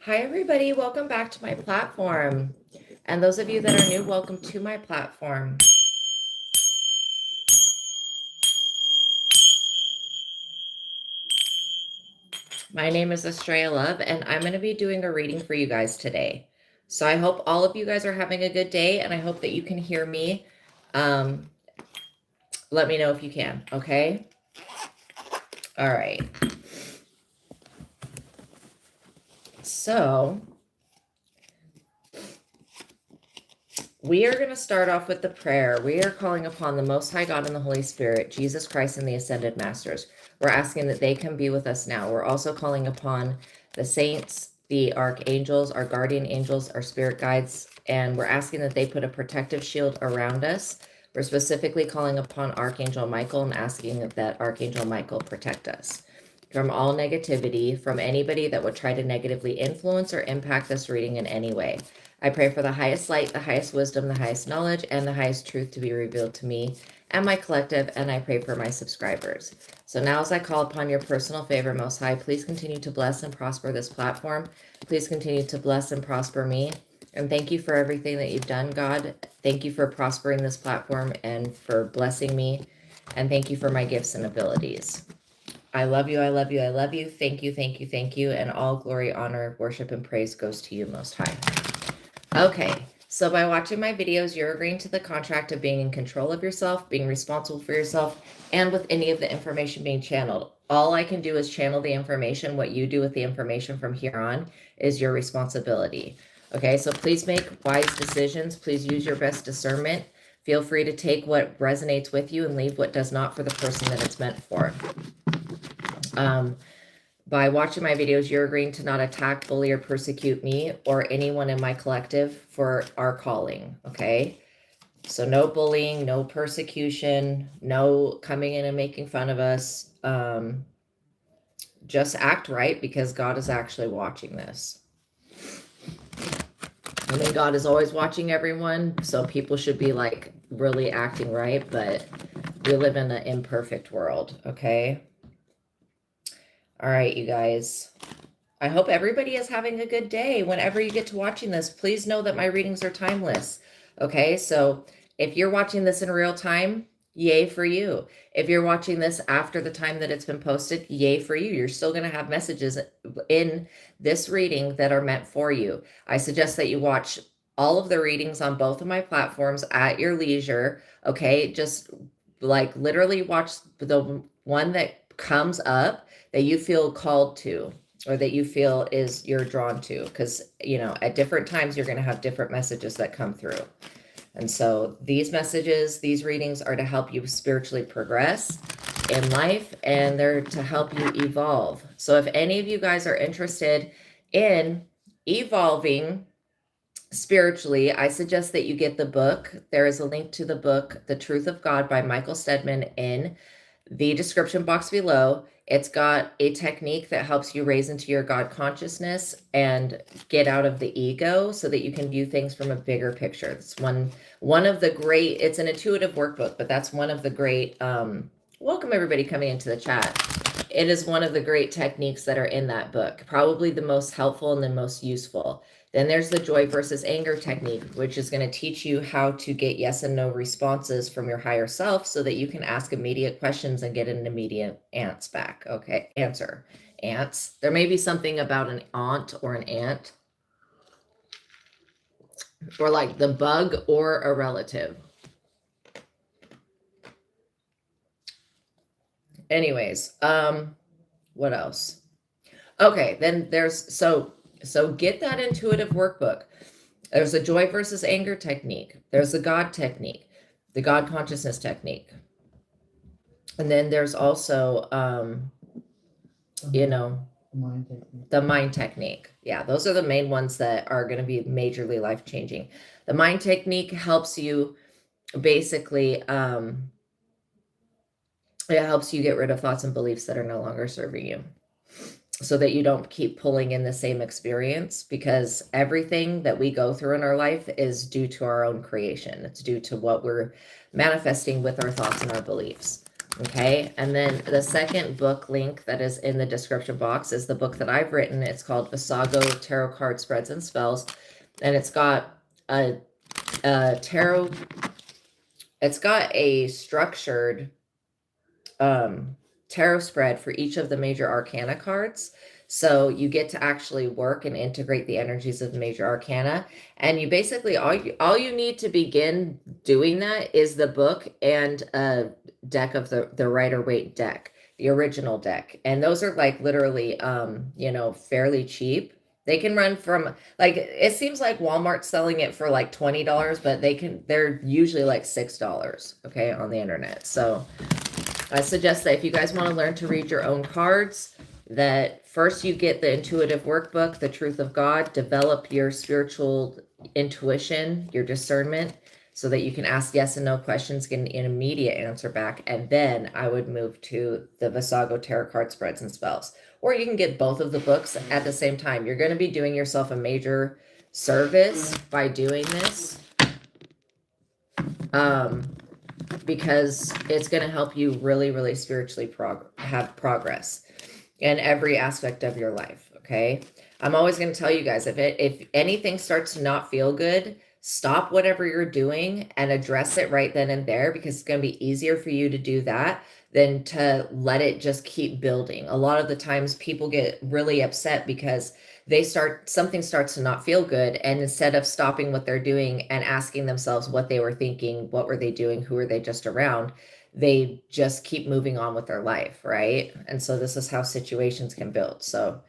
Hi, everybody. Welcome back to my platform. And those of you that are new, welcome to my platform. My name is Astraea Love, and I'm going to be doing a reading for you guys today. So I hope all of you guys are having a good day, and I hope that you can hear me. Let me know if you can, okay? All right. So we are going to start off with the prayer. We are calling upon the Most High God and the Holy Spirit, Jesus Christ and the Ascended Masters. We're asking that they can be with us now. We're also calling upon the saints, the archangels, our guardian angels, our spirit guides, and we're asking that they put a protective shield around us. We're specifically calling upon Archangel Michael and asking that Archangel Michael protect us from all negativity, from anybody that would try to negatively influence or impact this reading in any way. I pray for the highest light, the highest wisdom, the highest knowledge, and the highest truth to be revealed to me and my collective, and I pray for my subscribers. So now as I call upon your personal favor, Most High, please continue to bless and prosper this platform. Please continue to bless and prosper me. And thank you for everything that you've done, God. Thank you for prospering this platform and for blessing me. And thank you for my gifts and abilities. I love you, I love you, I love you. Thank you, thank you, thank you. And all glory, honor, worship, and praise goes to you, Most High. Okay, so by watching my videos, you're agreeing to the contract of being in control of yourself, being responsible for yourself, and with any of the information being channeled. All I can do is channel the information. What you do with the information from here on is your responsibility. Okay, so please make wise decisions. Please use your best discernment. Feel free to take what resonates with you and leave what does not for the person that it's meant for. By watching my videos, you're agreeing to not attack, bully, or persecute me or anyone in my collective for our calling, okay? So no bullying, no persecution, no coming in and making fun of us. Just act right because God is actually watching this. I mean, God is always watching everyone, so people should be like really acting right, but we live in an imperfect world, okay? All right, you guys. I hope everybody is having a good day. Whenever you get to watching this, please know that my readings are timeless. Okay, so if you're watching this in real time, yay for you. If you're watching this after the time that it's been posted, yay for you. You're still going to have messages in this reading that are meant for you. I suggest that you watch all of the readings on both of my platforms at your leisure. Okay, just like literally watch the one that comes up that you feel called to, or that you feel is you're drawn to, because you know at different times you're going to have different messages that come through. And so these messages, these readings are to help you spiritually progress in life, and they're to help you evolve. So if any of you guys are interested in evolving spiritually, I suggest that you get the book. There is a link to the book, The Truth of God by Michael STEADMAN, in the description box below. It's got a technique that helps you raise into your God consciousness and get out of the ego so that you can view things from a bigger picture. It's one of the great, it's an intuitive workbook, but that's one of the great, welcome everybody coming into the chat. It is one of the great techniques that are in that book, probably the most helpful and the most useful. Then there's the joy versus anger technique, which is going to teach you how to get yes and no responses from your higher self so that you can ask immediate questions and get an immediate answer back. Okay, answer. Ants. There may be something about an aunt or an aunt, or like the bug or a relative. Anyways, what else? Okay, then there's so get that intuitive workbook. There's a joy versus anger technique. There's the God technique, the God consciousness technique. And then there's also, you know, the mind technique. Yeah, those are the main ones that are going to be majorly life-changing. The mind technique helps you basically, it helps you get rid of thoughts and beliefs that are no longer serving you, so that you don't keep pulling in the same experience, because everything that we go through in our life is due to our own creation. It's due to what we're manifesting with our thoughts and our beliefs. Okay, and then the second book link that is in the description box is the book that I've written. It's called Visago Tarot Card Spreads and Spells, and it's got a tarot. It's got a structured tarot spread for each of the major arcana cards. So you get to actually work and integrate the energies of the major arcana. And you basically, all you need to begin doing that is the book and a deck of the Rider-Waite deck, the original deck. And those are like literally, fairly cheap. They can run from like, it seems like Walmart's selling it for like $20, but they're usually like $6, okay, on the internet. So I suggest that if you guys want to learn to read your own cards, that first you get the intuitive workbook, The Truth of God, develop your spiritual intuition, your discernment, so that you can ask yes and no questions, get an immediate answer back. And then I would move to the Visago Tarot Card Spreads and Spells. Or you can get both of the books at the same time. You're going to be doing yourself a major service by doing this. Because it's going to help you really, really spiritually have progress in every aspect of your life. Okay. I'm always going to tell you guys, if anything starts to not feel good, stop whatever you're doing and address it right then and there, because it's going to be easier for you to do that than to let it just keep building. A lot of the times people get really upset because something starts to not feel good, and instead of stopping what they're doing and asking themselves what they were thinking, what were they doing, who were they just around, they just keep moving on with their life, right? And so this is how situations can build. So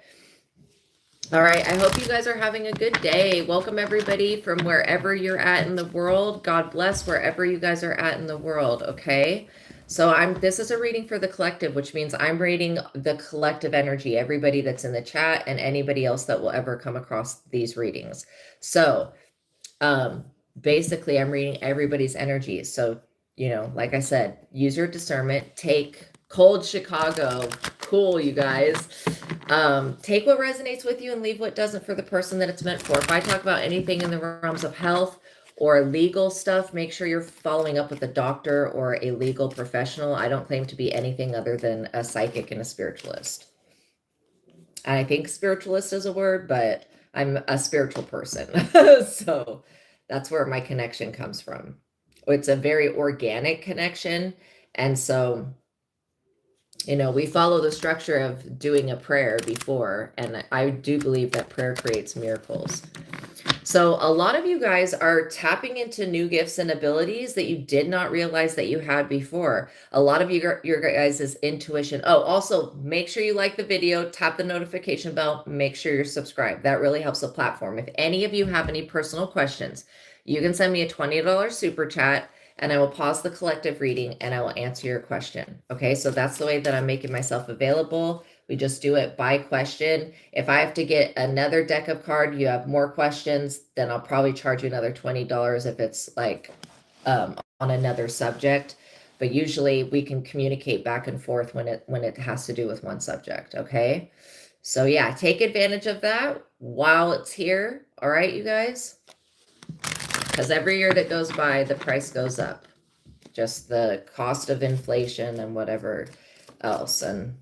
all right, I hope you guys are having a good day. Welcome everybody from wherever you're at in the world. God bless wherever you guys are at in the world, okay? So this is a reading for the collective, which means I'm reading the collective energy, everybody that's in the chat and anybody else that will ever come across these readings. So basically I'm reading everybody's energy. So, like I said, use your discernment, take cold Chicago, cool, you guys. Take what resonates with you and leave what doesn't for the person that it's meant for. If I talk about anything in the realms of health or legal stuff, make sure you're following up with a doctor or a legal professional. I don't claim to be anything other than a psychic and a spiritualist. And I think spiritualist is a word, but I'm a spiritual person. So that's where my connection comes from. It's a very organic connection. And so we follow the structure of doing a prayer before, and I do believe that prayer creates miracles. So a lot of you guys are tapping into new gifts and abilities that you did not realize that you had before. A lot of your guys' intuition. Oh, also make sure you like the video, tap the notification bell, make sure you're subscribed. That really helps the platform. If any of you have any personal questions, you can send me a $20 super chat, and I will pause the collective reading and I will answer your question. Okay, so that's the way that I'm making myself available. We just do it by question. If I have to get another deck of card, you have more questions, then I'll probably charge you another $20 if it's like on another subject. But usually we can communicate back and forth when it has to do with one subject. Okay, so yeah, take advantage of that while it's here. All right, you guys. Because every year that goes by, the price goes up. Just the cost of inflation and whatever else. And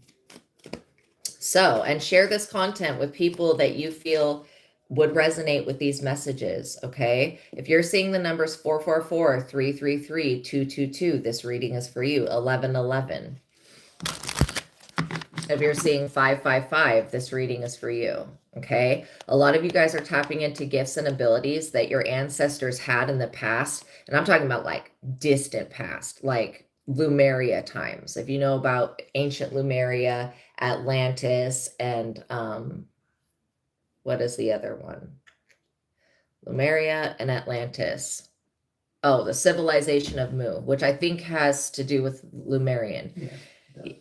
share this content with people that you feel would resonate with these messages, okay? If you're seeing the numbers 444, 333, 222, this reading is for you. 1111. If you're seeing 555, this reading is for you. Okay. A lot of you guys are tapping into gifts and abilities that your ancestors had in the past. And I'm talking about like distant past, like Lemuria times. If you know about ancient Lemuria, Atlantis, and what is the other one? Lemuria and Atlantis. Oh, the civilization of Mu, which I think has to do with Lemurian. Yeah.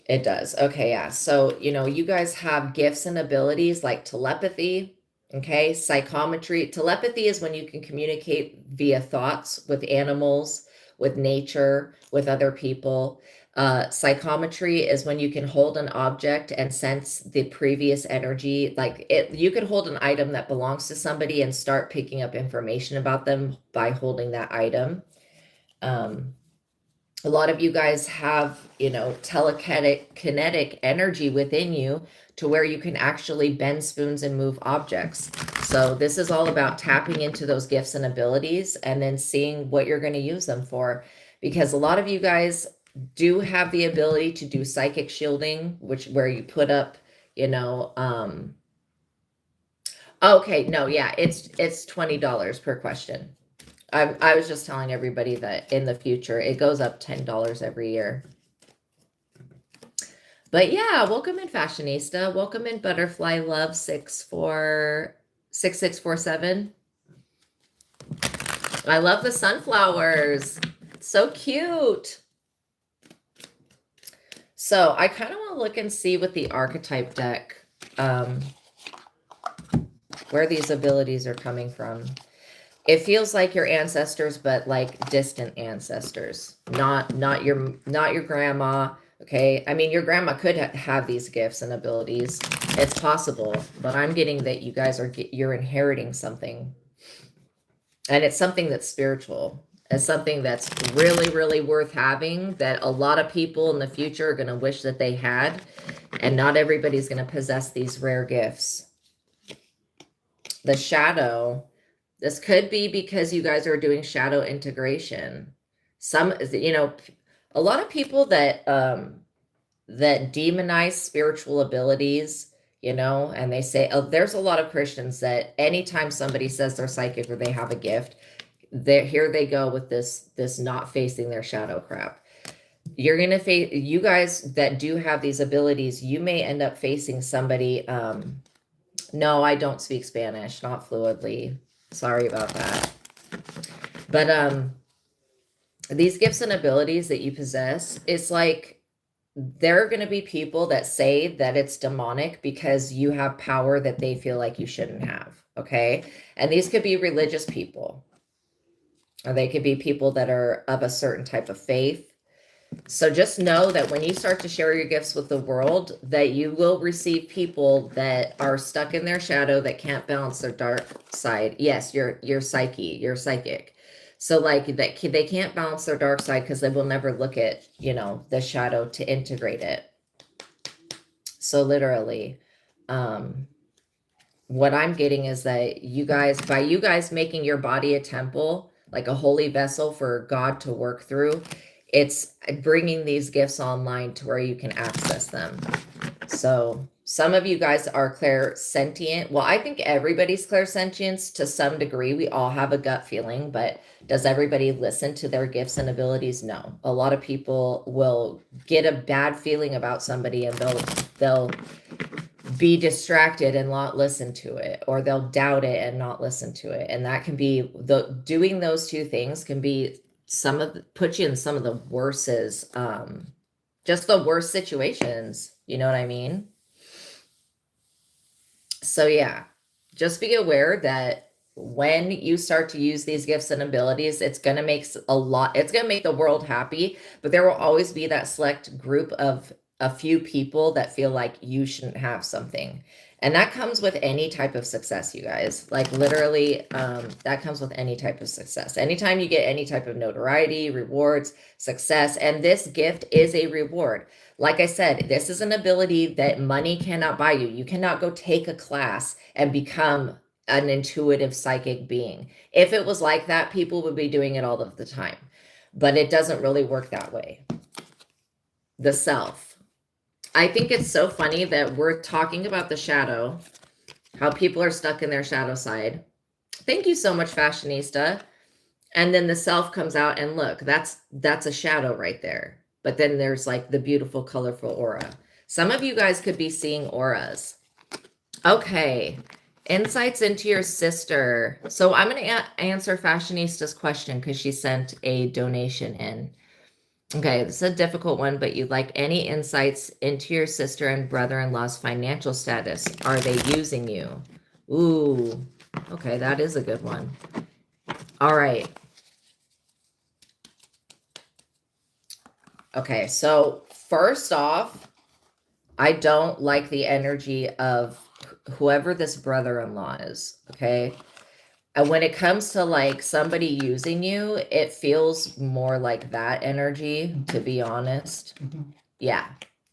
It does. Okay, yeah. So, you guys have gifts and abilities like telepathy, okay? Psychometry. Telepathy is when you can communicate via thoughts with animals, with nature, with other people. Psychometry is when you can hold an object and sense the previous energy. You could hold an item that belongs to somebody and start picking up information about them by holding that item. A lot of you guys have, you know, kinetic energy within you to where you can actually bend spoons and move objects. So this is all about tapping into those gifts and abilities and then seeing what you're going to use them for. Because a lot of you guys do have the ability to do psychic shielding, where you put up, you know, okay, no, yeah, it's $20 per question. I was just telling everybody that in the future, it goes up $10 every year. But yeah, welcome in Fashionista. Welcome in Butterfly Love 6647. I love the sunflowers. So cute. So I kind of want to look and see with the archetype deck, where these abilities are coming from. It feels like your ancestors, but like distant ancestors, not your grandma. Okay, I mean, your grandma could have these gifts and abilities. It's possible, but I'm getting that you guys you're inheriting something, and it's something that's spiritual. It's something that's really, really worth having, that a lot of people in the future are going to wish that they had, and not everybody's going to possess these rare gifts. The shadow. This could be because you guys are doing shadow integration. Some, you know, a lot of people that demonize spiritual abilities, you know, and they say, oh, there's a lot of Christians that anytime somebody says they're psychic or they have a gift, here they go with this not facing their shadow crap. You're going to face, you guys that do have these abilities, you may end up facing somebody. No, I don't speak Spanish, not fluidly. Sorry about that. But these gifts and abilities that you possess, it's like there are going to be people that say that it's demonic because you have power that they feel like you shouldn't have. Okay. And these could be religious people, or they could be people that are of a certain type of faith. So just know that when you start to share your gifts with the world, that you will receive people that are stuck in their shadow, that can't balance their dark side. Yes, you're psychic. So like that, they can't balance their dark side because they will never look at, you know, the shadow to integrate it. So literally, what I'm getting is that you guys, by you guys making your body a temple, like a holy vessel for God to work through, it's bringing these gifts online to where you can access them. So some of you guys are clairsentient. Well, I think everybody's clairsentient to some degree. We all have a gut feeling, but does everybody listen to their gifts and abilities? No. A lot of people will get a bad feeling about somebody and they'll be distracted and not listen to it, or they'll doubt it and not listen to it. And that can be doing those two things can be put you in some of the worstest, just the worst situations. You know what I mean? So yeah, just be aware that when you start to use these gifts and abilities, it's going to make it's going to make the world happy, but there will always be that select group of a few people that feel like you shouldn't have something. And that comes with any type of success, you guys. Like literally, that comes with any type of success. Anytime you get any type of notoriety, rewards, success, and this gift is a reward. Like I said, this is an ability that money cannot buy you. You cannot go take a class and become an intuitive psychic being. If it was like that, people would be doing it all of the time. But it doesn't really work that way. The self. I think it's so funny that we're talking about the shadow, how people are stuck in their shadow side. Thank you so much, Fashionista. And then the self comes out, and look, that's a shadow right there. But then there's like the beautiful, colorful aura. Some of you guys could be seeing auras. Okay. Insights into your sister. So I'm going to answer Fashionista's question because she sent a donation in. Okay, this is a difficult one, but you'd like any insights into your sister and brother-in-law's financial status. Are they using you? Ooh, okay, that is a good one. All right. Okay, so first off, I don't like the energy of whoever this brother-in-law is, okay? when it comes to like somebody using you, it feels more like that energy, to be honest. Yeah.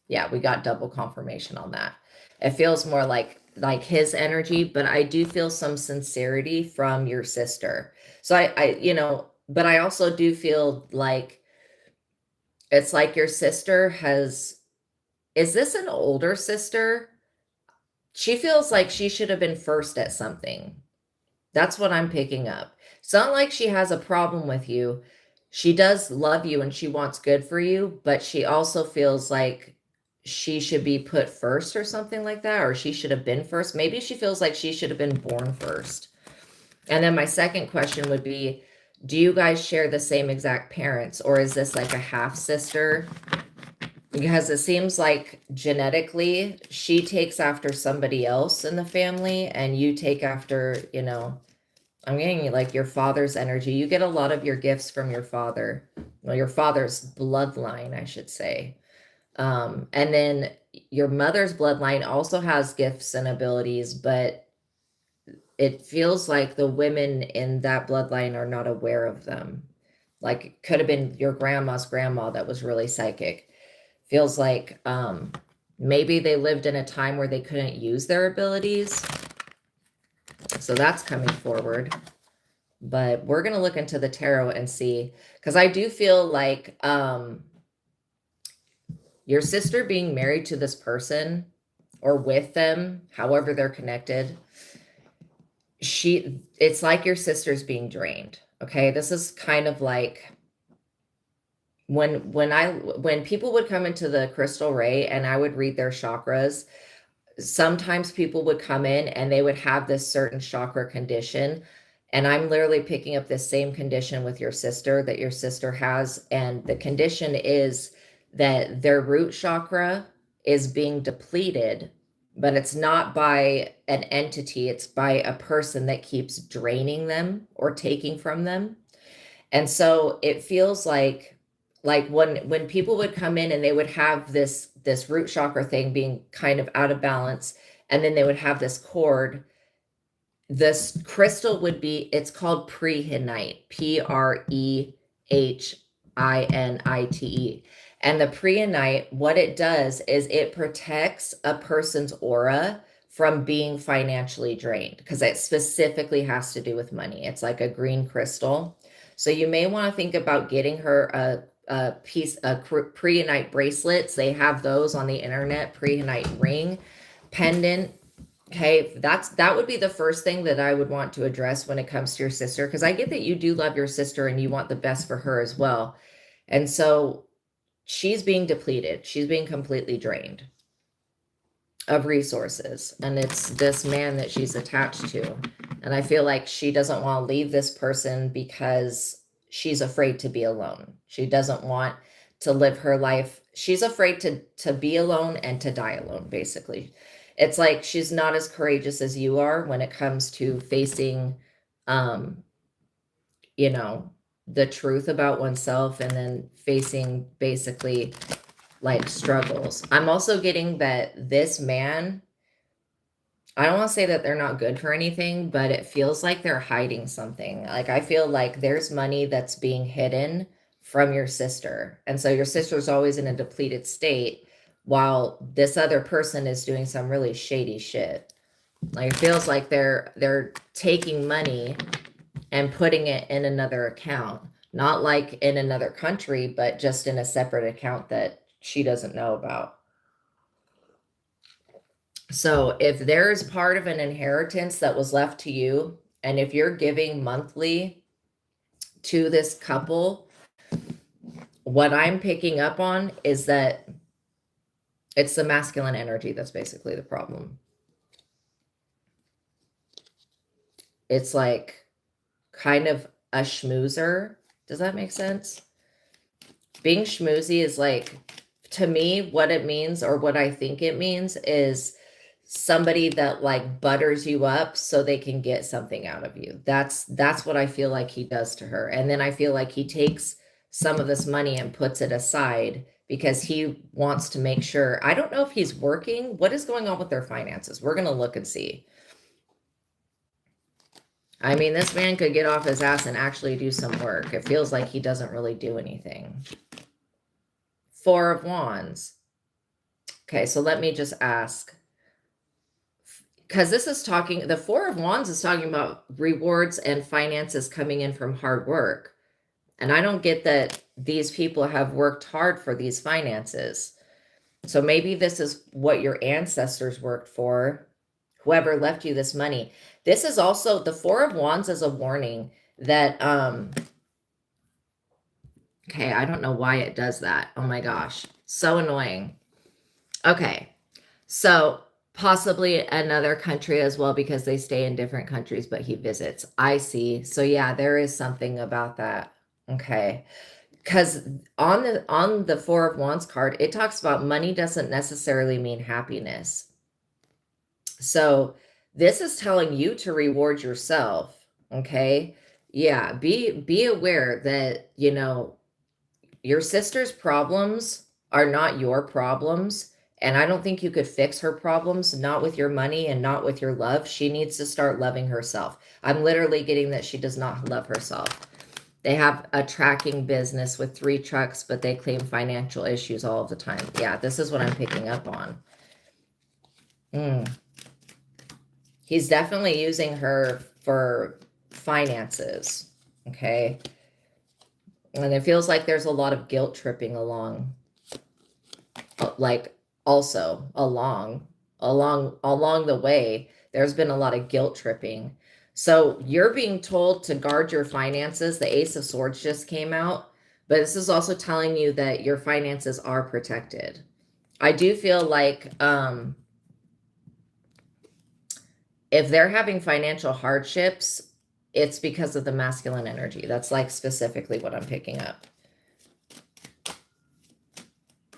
Yeah, we got double confirmation on that. It feels more like his energy, but I do feel some sincerity from your sister. So but I also do feel like it's like your sister is this an older sister? She feels like she should have been first at something. That's what I'm picking up. It's not like she has a problem with you. She does love you and she wants good for you, but she also feels like she should be put first or something like that, or she should have been first. Maybe she feels like she should have been born first. And then my second question would be, do you guys share the same exact parents, or is this like a half sister? Because it seems like genetically she takes after somebody else in the family and you take after, I'm getting like your father's energy. You get a lot of your gifts from your father. Well, your father's bloodline, I should say. And then your mother's bloodline also has gifts and abilities, but it feels like the women in that bloodline are not aware of them. Like it could have been your grandma's grandma that was really psychic. Feels like maybe they lived in a time where they couldn't use their abilities. So that's coming forward. But we're going to look into the tarot and see, because I do feel like your sister being married to this person or with them, however they're connected, it's like your sister's being drained. Okay. This is kind of like when people would come into the crystal ray and I would read their chakras, sometimes people would come in and they would have this certain chakra condition. And I'm literally picking up this same condition with your sister that your sister has. And the condition is that their root chakra is being depleted, but it's not by an entity. It's by a person that keeps draining them or taking from them. And so it feels like when people would come in and they would have this root chakra thing being kind of out of balance, and then they would have this cord, this crystal would be, it's called prehenite, prehinite. And the prehenite, what it does is it protects a person's aura from being financially drained, because it specifically has to do with money. It's like a green crystal. So you may want to think about getting her a prehenite bracelets. They have those on the internet, prehenite ring, pendant. Okay, that would be the first thing that I would want to address when it comes to your sister, because I get that you do love your sister and you want the best for her as well. And so she's being depleted. She's being completely drained of resources. And it's this man that she's attached to. And I feel like she doesn't want to leave this person because she's afraid to be alone. She doesn't want to live her life. She's afraid to be alone and to die alone, basically. It's like she's not as courageous as you are when it comes to facing, the truth about oneself, and then facing basically like struggles. I'm also getting that this man, I don't want to say that they're not good for anything, but it feels like they're hiding something. Like I feel like there's money that's being hidden from your sister. And so your sister's always in a depleted state while this other person is doing some really shady shit. Like it feels like they're taking money and putting it in another account, not like in another country, but just in a separate account that she doesn't know about. So if there's part of an inheritance that was left to you, and if you're giving monthly to this couple, what I'm picking up on is that it's the masculine energy that's basically the problem. It's like kind of a schmoozer. Does that make sense? Being schmoozy is like, to me, what it means, or what I think it means, is somebody that like butters you up so they can get something out of you. That's what I feel like he does to her. And then I feel like he takes some of this money and puts it aside because he wants to make sure. I don't know if he's working. What is going on with their finances? We're going to look and see. I mean, this man could get off his ass and actually do some work. It feels like he doesn't really do anything. Four of Wands. Okay, so let me just ask. Because this is talking, the Four of Wands is talking about rewards and finances coming in from hard work. And I don't get that these people have worked hard for these finances. So maybe this is what your ancestors worked for, whoever left you this money. This is also, the Four of Wands is a warning that, okay, I don't know why it does that. Oh my gosh, so annoying. Okay, so possibly another country as well, because they stay in different countries, but he visits. I see. So yeah, there is something about that. Okay. Because on the Four of Wands card, it talks about money doesn't necessarily mean happiness. So this is telling you to reward yourself. Okay. Yeah. Be aware that, you know, your sister's problems are not your problems. And I don't think you could fix her problems, not with your money and not with your love. She needs to start loving herself. I'm literally getting that she does not love herself. They have a tracking business with 3 trucks, but they claim financial issues all of the time. Yeah, this is what I'm picking up on. He's definitely using her for finances, okay? And it feels like there's a lot of guilt tripping along, like also along the way. There's been a lot of guilt tripping. So you're being told to guard your finances. The Ace of Swords just came out, but this is also telling you that your finances are protected. I do feel like if they're having financial hardships, it's because of the masculine energy. That's like specifically what I'm picking up.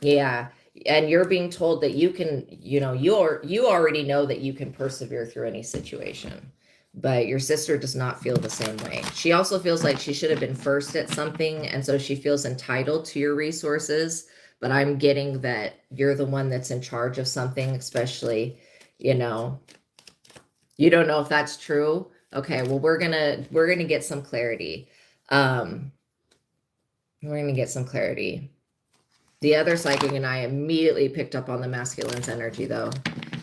Yeah. And you're being told that you can, you know, you already know that you can persevere through any situation. But your sister does not feel the same way. She also feels like she should have been first at something, and so she feels entitled to your resources. But I'm getting that you're the one that's in charge of something, especially, you know, you don't know if that's true. Okay, well, we're gonna get some clarity. We're gonna get some clarity. The other psychic and I immediately picked up on the masculine's energy, though.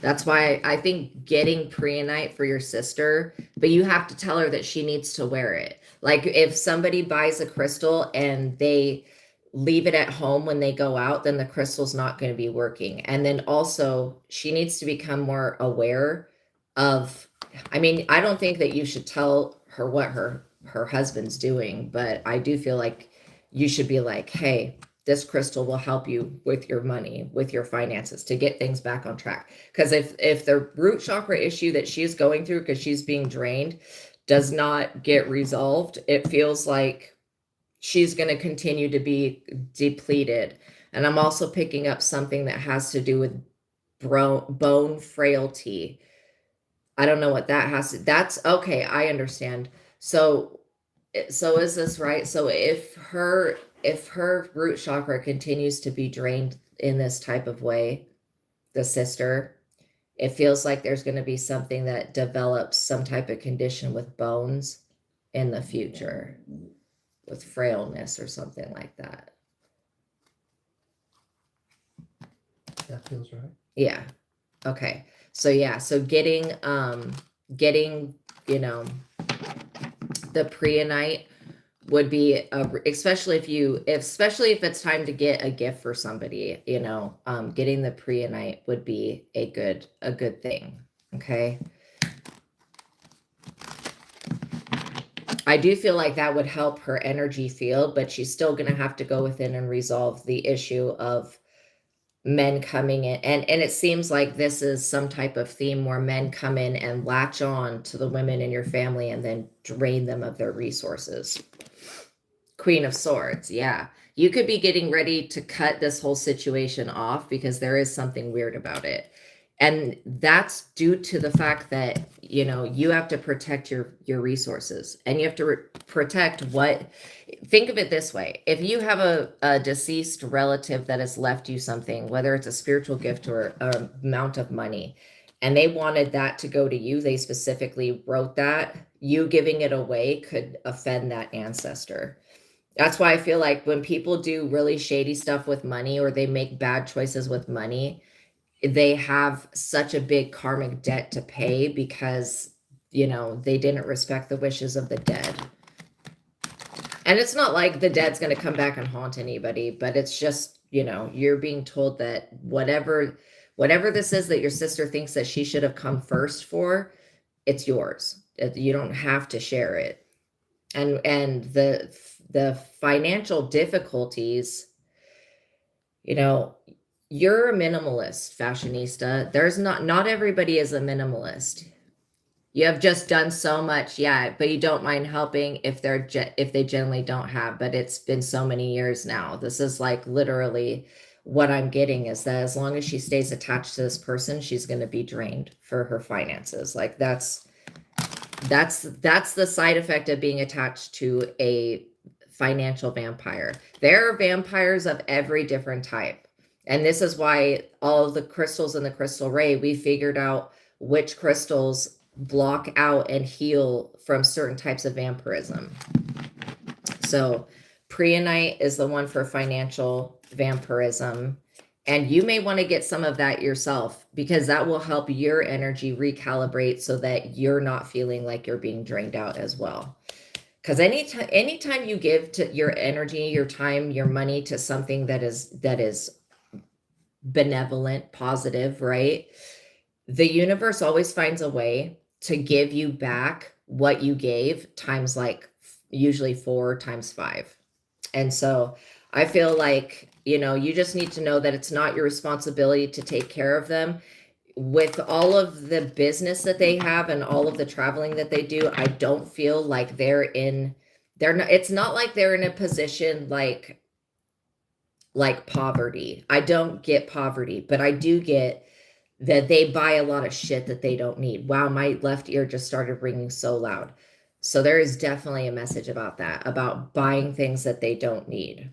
That's why I think getting preonite for your sister, but you have to tell her that she needs to wear it. Like if somebody buys a crystal and they leave it at home when they go out, then the crystal's not going to be working. And then also she needs to become more aware of, I mean, I don't think that you should tell her what her husband's doing, but I do feel like you should be like, hey, this crystal will help you with your money, with your finances, to get things back on track. Because if the root chakra issue that she's going through, because she's being drained, does not get resolved, it feels like she's going to continue to be depleted. And I'm also picking up something that has to do with bone frailty. I don't know what that has to, that's okay. I understand. So is this right? So if her root chakra continues to be drained in this type of way, the sister, it feels like there's going to be something that develops some type of condition with bones in the future, with frailness or something like that. That feels right. Yeah. Okay. So yeah, so getting, you know, the preonite would be especially if it's time to get a gift for somebody, you know, getting the preonite would be a good thing. Okay. I do feel like that would help her energy field, but she's still going to have to go within and resolve the issue of men coming in. And it seems like this is some type of theme where men come in and latch on to the women in your family and then drain them of their resources. Queen of Swords. Yeah. You could be getting ready to cut this whole situation off because there is something weird about it. And that's due to the fact that, you know, you have to protect your resources, and you have to protect what, think of it this way. If you have a deceased relative that has left you something, whether it's a spiritual gift or an amount of money, and they wanted that to go to you. They specifically wrote that. You giving it away could offend that ancestor. That's why I feel like when people do really shady stuff with money, or they make bad choices with money, they have such a big karmic debt to pay because, you know, they didn't respect the wishes of the dead. And it's not like the dead's going to come back and haunt anybody, but it's just, you know, you're being told that whatever this is that your sister thinks that she should have come first for, it's yours. You don't have to share it. And the financial difficulties, you know, you're a minimalist, fashionista. There's not everybody is a minimalist. You have just done so much, yeah, but you don't mind helping if they generally don't have. But it's been so many years now. This is like literally what I'm getting is that as long as she stays attached to this person, she's going to be drained for her finances. Like that's the side effect of being attached to a financial vampire. There are vampires of every different type. And this is why all of the crystals in the crystal ray, we figured out which crystals block out and heal from certain types of vampirism. So preonite is the one for financial vampirism. And you may want to get some of that yourself, because that will help your energy recalibrate so that you're not feeling like you're being drained out as well. Because anytime you give to your energy, your time, your money to something that is benevolent, positive, right? The universe always finds a way to give you back what you gave times, like usually 4 times 5. And so I feel like, you know, you just need to know that it's not your responsibility to take care of them. With all of the business that they have and all of the traveling that they do, I don't feel like it's not like they're in a position like poverty. I don't get poverty, but I do get that they buy a lot of shit that they don't need. Wow, my left ear just started ringing so loud. So there is definitely a message about that, about buying things that they don't need.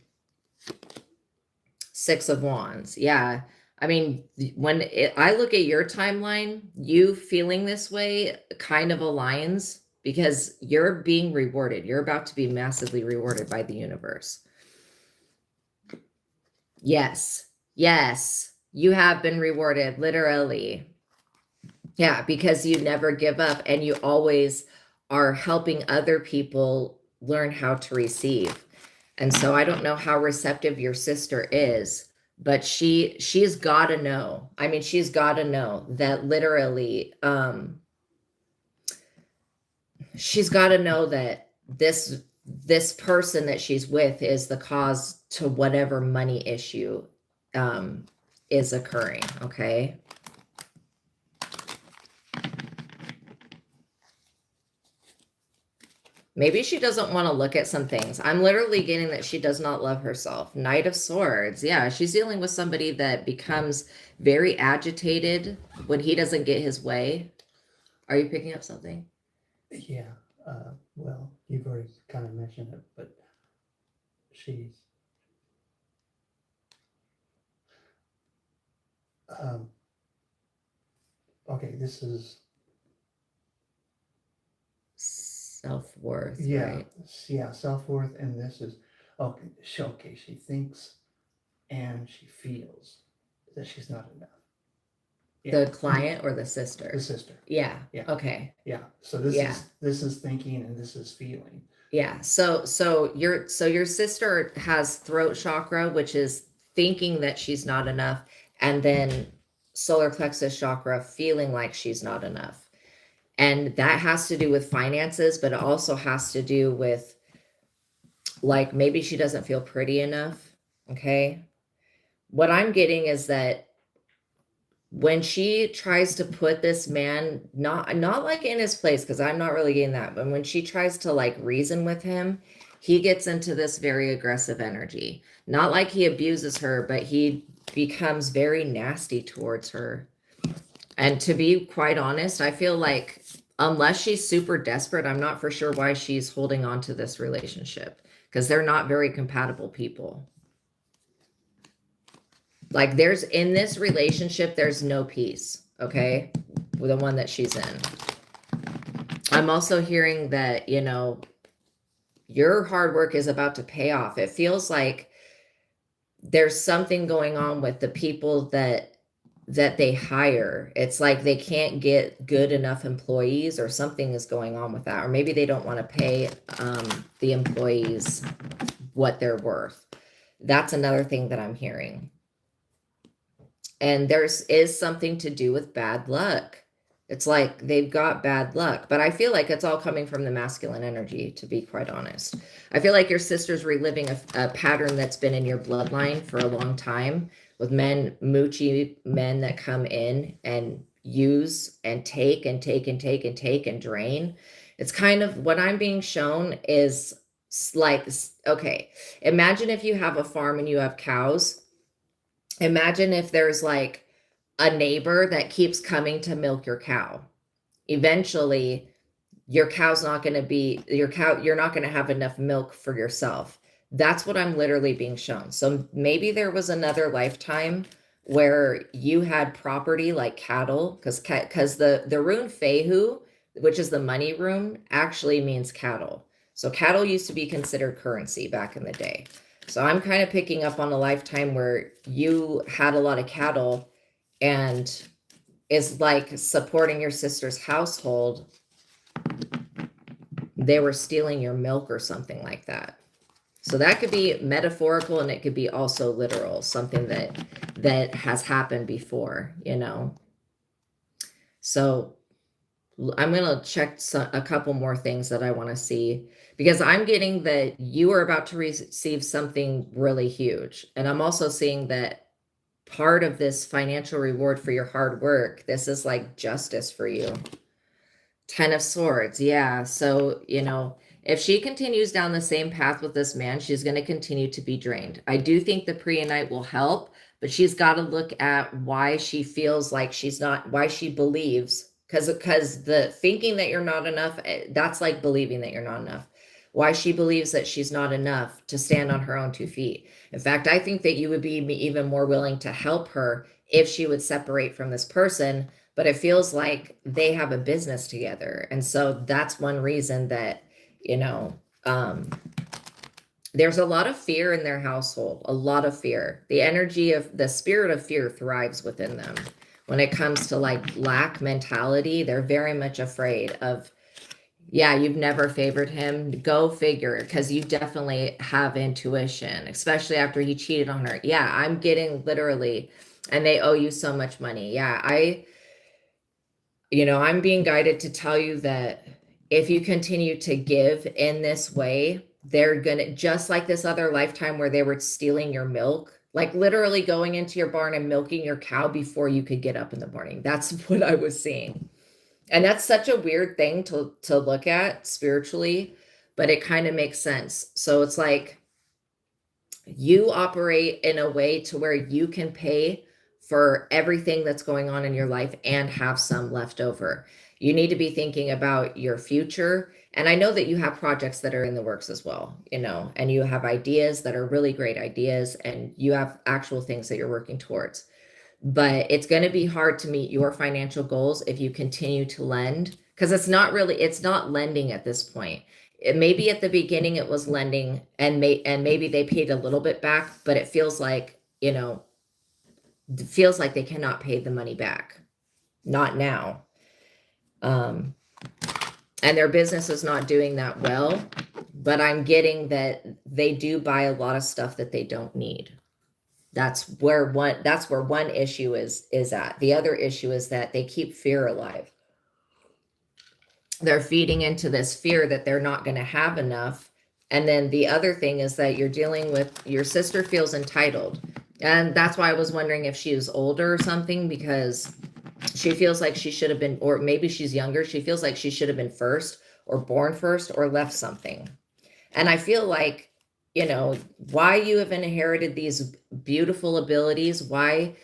6 of Wands. Yeah. I mean, when I look at your timeline, you feeling this way kind of aligns because you're being rewarded. You're about to be massively rewarded by the universe. Yes. Yes. You have been rewarded, literally. Yeah, because you never give up and you always are helping other people learn how to receive. And so I don't know how receptive your sister is, but she's got to know. I mean, she's got to know that literally, she's got to know that this person that she's with is the cause to whatever money issue is occurring. Okay. Maybe she doesn't want to look at some things. I'm literally getting that she does not love herself. Knight of Swords. Yeah, she's dealing with somebody that becomes very agitated when he doesn't get his way. Are you picking up something? Yeah. Well, you've already kind of mentioned it, but she's okay, this is self-worth, yeah, right? Yeah, self-worth, and this is okay. She thinks and she feels that she's not enough. Yeah. The client or the sister? The sister. Yeah. Yeah. Okay. Yeah. So this is thinking and this is feeling. Yeah. So your sister has throat chakra, which is thinking that she's not enough, and then solar plexus chakra, feeling like she's not enough. And that has to do with finances, but it also has to do with, like, maybe she doesn't feel pretty enough. Okay. What I'm getting is that when she tries to put this man, not like in his place, because I'm not really getting that, but when she tries to like reason with him, he gets into this very aggressive energy. Not like he abuses her, but he becomes very nasty towards her. And to be quite honest, I feel like unless she's super desperate, I'm not for sure why she's holding on to this relationship, because they're not very compatible people. Like in this relationship, there's no peace. Okay. the one that she's in. I'm also hearing that, you know, your hard work is about to pay off. It feels like there's something going on with the people that they hire. It's like they can't get good enough employees, or something is going on with that. Or maybe they don't want to pay the employees what they're worth. That's another thing that I'm hearing. And is something to do with bad luck. It's like they've got bad luck, but I feel like it's all coming from the masculine energy, to be quite honest. I feel like your sister's reliving a pattern that's been in your bloodline for a long time, with moochy men that come in and use and take and take and take and take and drain. It's kind of what I'm being shown is like, okay, imagine if you have a farm and you have cows. Imagine if there's like a neighbor that keeps coming to milk your cow. Eventually, your cow's not going to be you're not going to have enough milk for yourself. That's what I'm literally being shown. So maybe there was another lifetime where you had property like cattle, because the rune Fehu, which is the money rune, actually means cattle. So cattle used to be considered currency back in the day. So I'm kind of picking up on a lifetime where you had a lot of cattle and is like supporting your sister's household. They were stealing your milk or something like that. So that could be metaphorical, and it could be also literal, something that has happened before, you know. So I'm going to check a couple more things that I want to see, because I'm getting that you are about to receive something really huge. And I'm also seeing that part of this financial reward for your hard work, this is like justice for you. 10 of Swords. Yeah. So, you know, if she continues down the same path with this man, she's going to continue to be drained. I do think the Preonite will help, but she's got to look at why she feels like she's not, why she believes, because the thinking that you're not enough, that's like believing that you're not enough. Why she believes that she's not enough to stand on her own 2 feet. In fact, I think that you would be even more willing to help her if she would separate from this person, but it feels like they have a business together. And so that's one reason that, you know, there's a lot of fear in their household, a lot of fear. The energy of the spirit of fear thrives within them. When it comes to like lack mentality, they're very much afraid of, yeah, you've never favored him. Go figure, because you definitely have intuition, especially after he cheated on her. Yeah, I'm getting literally, and they owe you so much money. Yeah, I'm being guided to tell you that if you continue to give in this way, they're gonna, just like this other lifetime where they were stealing your milk, like literally going into your barn and milking your cow before you could get up in the morning. That's what I was seeing. And that's such a weird thing to look at spiritually, but it kind of makes sense. So it's like you operate in a way to where you can pay for everything that's going on in your life and have some left over. You need to be thinking about your future. And I know that you have projects that are in the works as well, you know, and you have ideas that are really great ideas, and you have actual things that you're working towards. But it's going to be hard to meet your financial goals if you continue to lend, because it's not lending at this point. Maybe at the beginning it was lending, and maybe they paid a little bit back, but it feels like, they cannot pay the money back. Not now. And their business is not doing that well, but I'm getting that they do buy a lot of stuff that they don't need. That's where one issue is at. The other issue is that they keep fear alive. They're feeding into this fear that they're not going to have enough. And then the other thing is that you're dealing with, your sister feels entitled. And that's why I was wondering if she was older or something, because she feels like she should have been, or maybe she's younger. She feels like she should have been first, or born first, or left something. And I feel like, why you have inherited these beautiful abilities, why,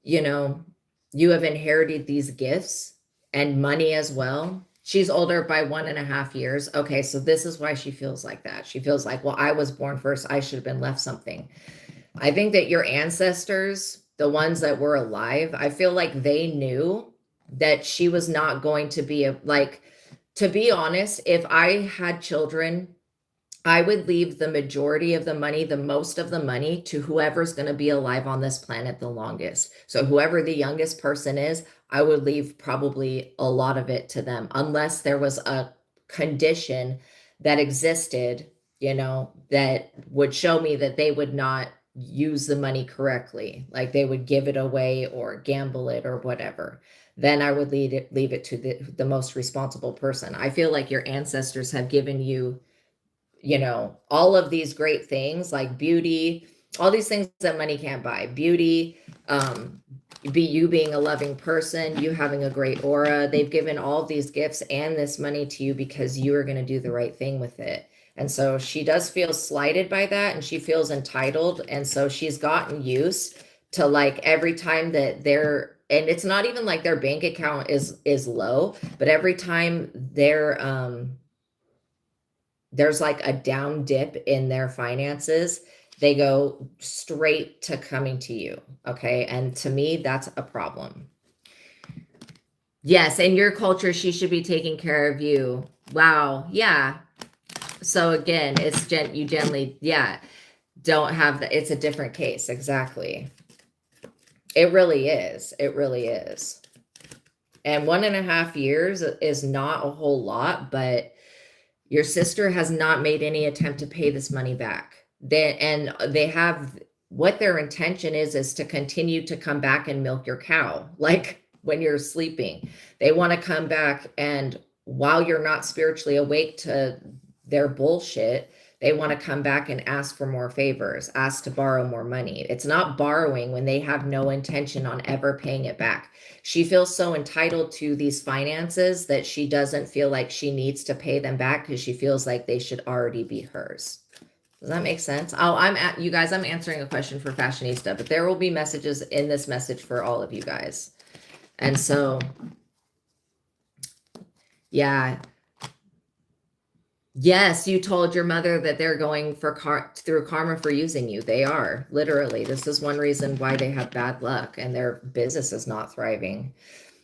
you have inherited these gifts and money as well. She's older by 1.5 years. Okay, so this is why she feels like that. She feels like, well, I was born first. I should have been left something. I think that your ancestors, the ones that were alive, I feel like they knew that she was not going to be like, to be honest, if I had children, I would leave the majority of the money, the most of the money, to whoever's going to be alive on this planet the longest. So whoever the youngest person is, I would leave probably a lot of it to them, unless there was a condition that existed, you know, that would show me that they would not use the money correctly, like they would give it away or gamble it or whatever. Then I would leave it to the most responsible person. I feel like your ancestors have given you, you know, all of these great things like beauty, all these things that money can't buy. Beauty, you being a loving person, you having a great aura. They've given all of these gifts and this money to you because you are going to do the right thing with it. And so she does feel slighted by that, and she feels entitled. And so she's gotten used to, like, every time that they're, and it's not even like their bank account is low, but every time there's like a down dip in their finances, they go straight to coming to you. Okay. And to me, that's a problem. Yes. In your culture, she should be taking care of you. Wow. Yeah. So again, it's you generally, yeah, don't have the, it's a different case. Exactly. It really is. It really is. And 1.5 years is not a whole lot, but your sister has not made any attempt to pay this money back. They have, what their intention is to continue to come back and milk your cow. Like when you're sleeping, they want to come back, and while you're not spiritually awake to their bullshit, they want to come back and ask for more favors, ask to borrow more money. It's not borrowing when they have no intention on ever paying it back. She feels so entitled to these finances that she doesn't feel like she needs to pay them back because she feels like they should already be hers. Does that make sense? Oh, you guys, I'm answering a question for Fashionista, but there will be messages in this message for all of you guys. And so, yeah. Yes, you told your mother that they're going through karma for using you. They are, literally. This is one reason why they have bad luck and their business is not thriving.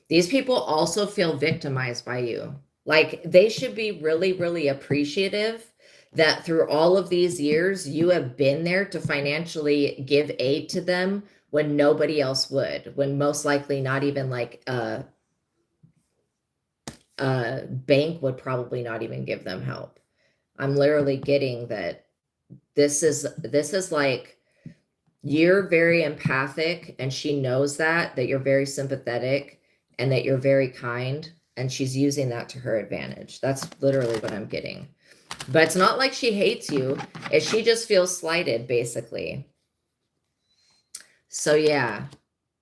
These people also feel victimized by you. Like, they should be really, really appreciative that through all of these years, you have been there to financially give aid to them when nobody else would, when most likely not even like a bank would probably not even give them help. I'm literally getting that this is like, you're very empathic, and she knows that you're very sympathetic and that you're very kind, and she's using that to her advantage. That's literally what I'm getting. But it's not like she hates you. She just feels slighted, basically. So yeah,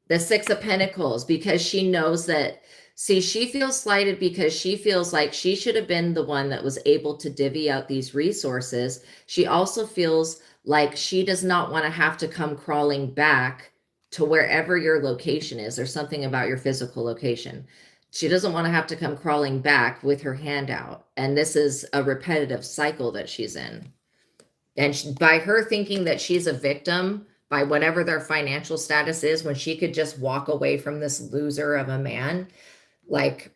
the Six of Pentacles, because she knows that, see, she feels slighted because she feels like she should have been the one that was able to divvy out these resources. She also feels like she does not want to have to come crawling back to wherever your location is, or something about your physical location. She doesn't want to have to come crawling back with her hand out. And this is a repetitive cycle that she's in. And by her thinking that she's a victim, by whatever their financial status is, when she could just walk away from this loser of a man, like,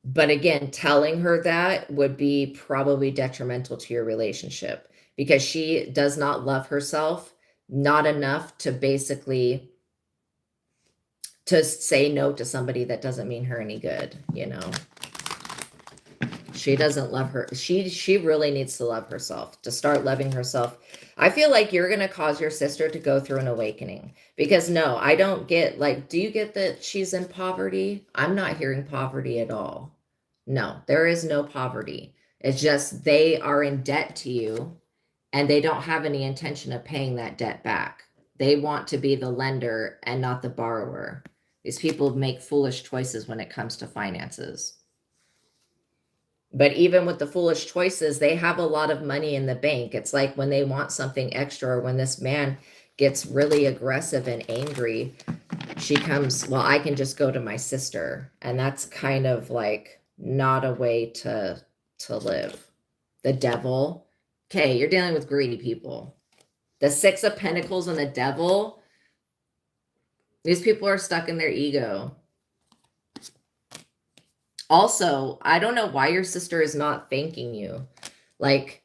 but again, telling her that would be probably detrimental to your relationship, because she does not love herself, not enough to basically to say no to somebody that doesn't mean her any good, you know. She doesn't love her. She really needs to love herself, to start loving herself. I feel like you're going to cause your sister to go through an awakening, because no, I don't get, like, do you get that she's in poverty? I'm not hearing poverty at all. No, there is no poverty. It's just they are in debt to you, and they don't have any intention of paying that debt back. They want to be the lender and not the borrower. These people make foolish choices when it comes to finances. But even with the foolish choices, they have a lot of money in the bank. It's like when they want something extra, or when this man gets really aggressive and angry, she comes, well, I can just go to my sister. And that's kind of like not a way to live. The Devil. Okay, you're dealing with greedy people. The Six of Pentacles and the Devil. These people are stuck in their ego. Also, I don't know why your sister is not thanking you. Like,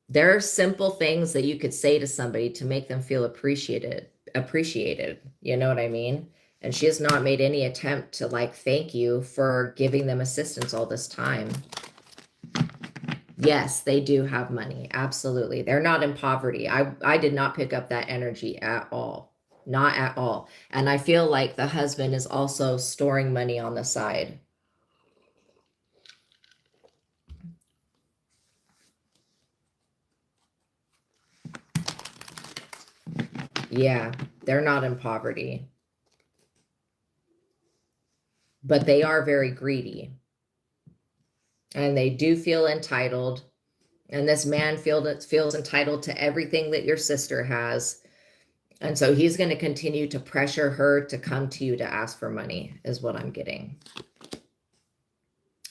there are simple things that you could say to somebody to make them feel appreciated. You know what I mean? And she has not made any attempt to like thank you for giving them assistance all this time. Yes, they do have money. Absolutely. They're not in poverty. I did not pick up that energy at all. Not at all. And I feel like the husband is also storing money on the side. Yeah, they're not in poverty. But they are very greedy. And they do feel entitled. And this man feels entitled to everything that your sister has. And so he's going to continue to pressure her to come to you to ask for money, is what I'm getting.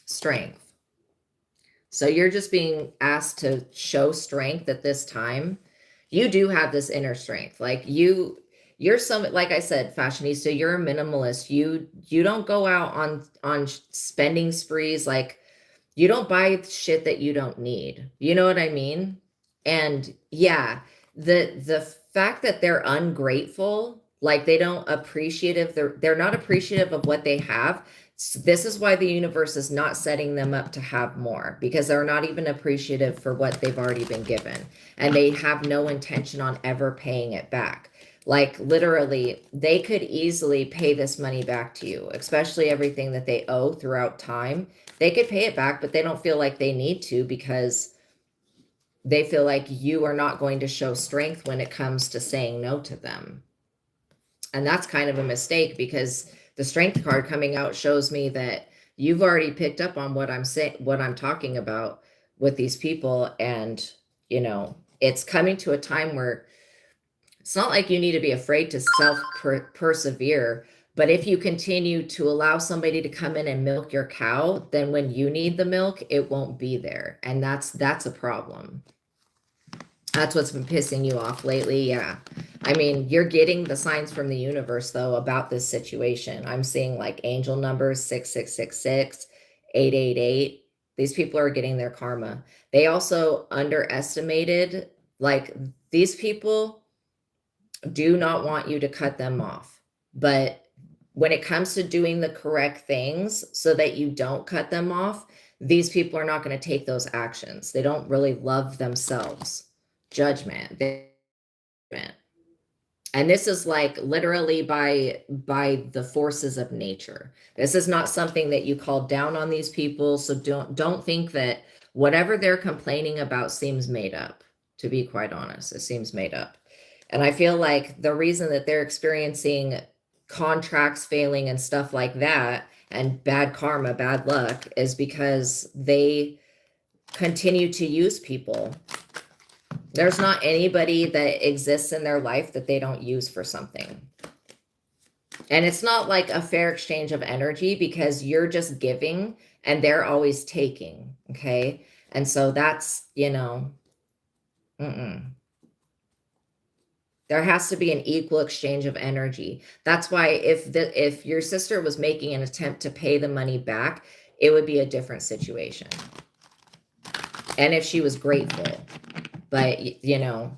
Strength. So you're just being asked to show strength at this time. You do have this inner strength. Like you're some, like I said, fashionista, you're a minimalist. You don't go out on spending sprees. Like, you don't buy shit that you don't need. You know what I mean? And yeah, the fact that they're ungrateful, like they don't appreciative, they're not appreciative of what they have. This is why the universe is not setting them up to have more, because they're not even appreciative for what they've already been given. And they have no intention on ever paying it back. Like literally, they could easily pay this money back to you, especially everything that they owe throughout time. They could pay it back, but they don't feel like they need to because they feel like you are not going to show strength when it comes to saying no to them. And that's kind of a mistake, because the strength card coming out shows me that you've already picked up on what I'm saying, what I'm talking about with these people. And, you know, it's coming to a time where it's not like you need to be afraid to persevere, but if you continue to allow somebody to come in and milk your cow, then when you need the milk, it won't be there. And that's a problem. That's what's been pissing you off lately. Yeah. I mean, you're getting the signs from the universe though about this situation. I'm seeing like angel numbers 6666, 888. These people are getting their karma. They also underestimated, like, these people do not want you to cut them off. But when it comes to doing the correct things so that you don't cut them off, these people are not going to take those actions. They don't really love themselves. Judgment. And this is like literally by the forces of nature. This is not something that you call down on these people. So don't think that whatever they're complaining about seems made up. To be quite honest, it seems made up. And I feel like the reason that they're experiencing contracts failing and stuff like that, and bad karma, bad luck, is because they continue to use people. There's not anybody that exists in their life that they don't use for something. And it's not like a fair exchange of energy, because you're just giving and they're always taking. Okay. And so that's, you know, there has to be an equal exchange of energy. That's why if your sister was making an attempt to pay the money back, it would be a different situation. And if she was grateful. But, you know,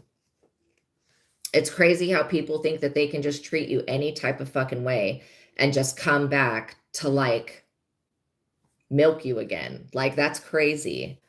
it's crazy how people think that they can just treat you any type of fucking way and just come back to like milk you again. Like, that's crazy.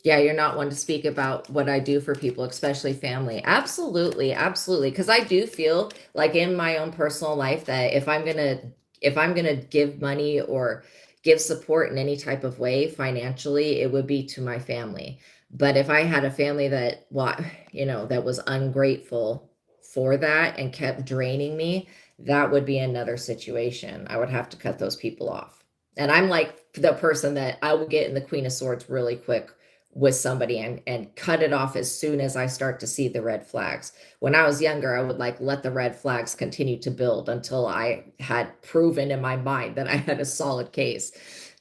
Yeah, you're not one to speak about what I do for people, especially family. Absolutely, absolutely. Because I do feel like in my own personal life that if I'm gonna give money or give support in any type of way financially, it would be to my family. But if I had a family that, well, you know, that was ungrateful for that and kept draining me, that would be another situation. I would have to cut those people off. And I'm like the person that I will get in the Queen of Swords really quick with somebody and cut it off as soon as I start to see the red flags. When I was younger, I would like let the red flags continue to build until I had proven in my mind that I had a solid case.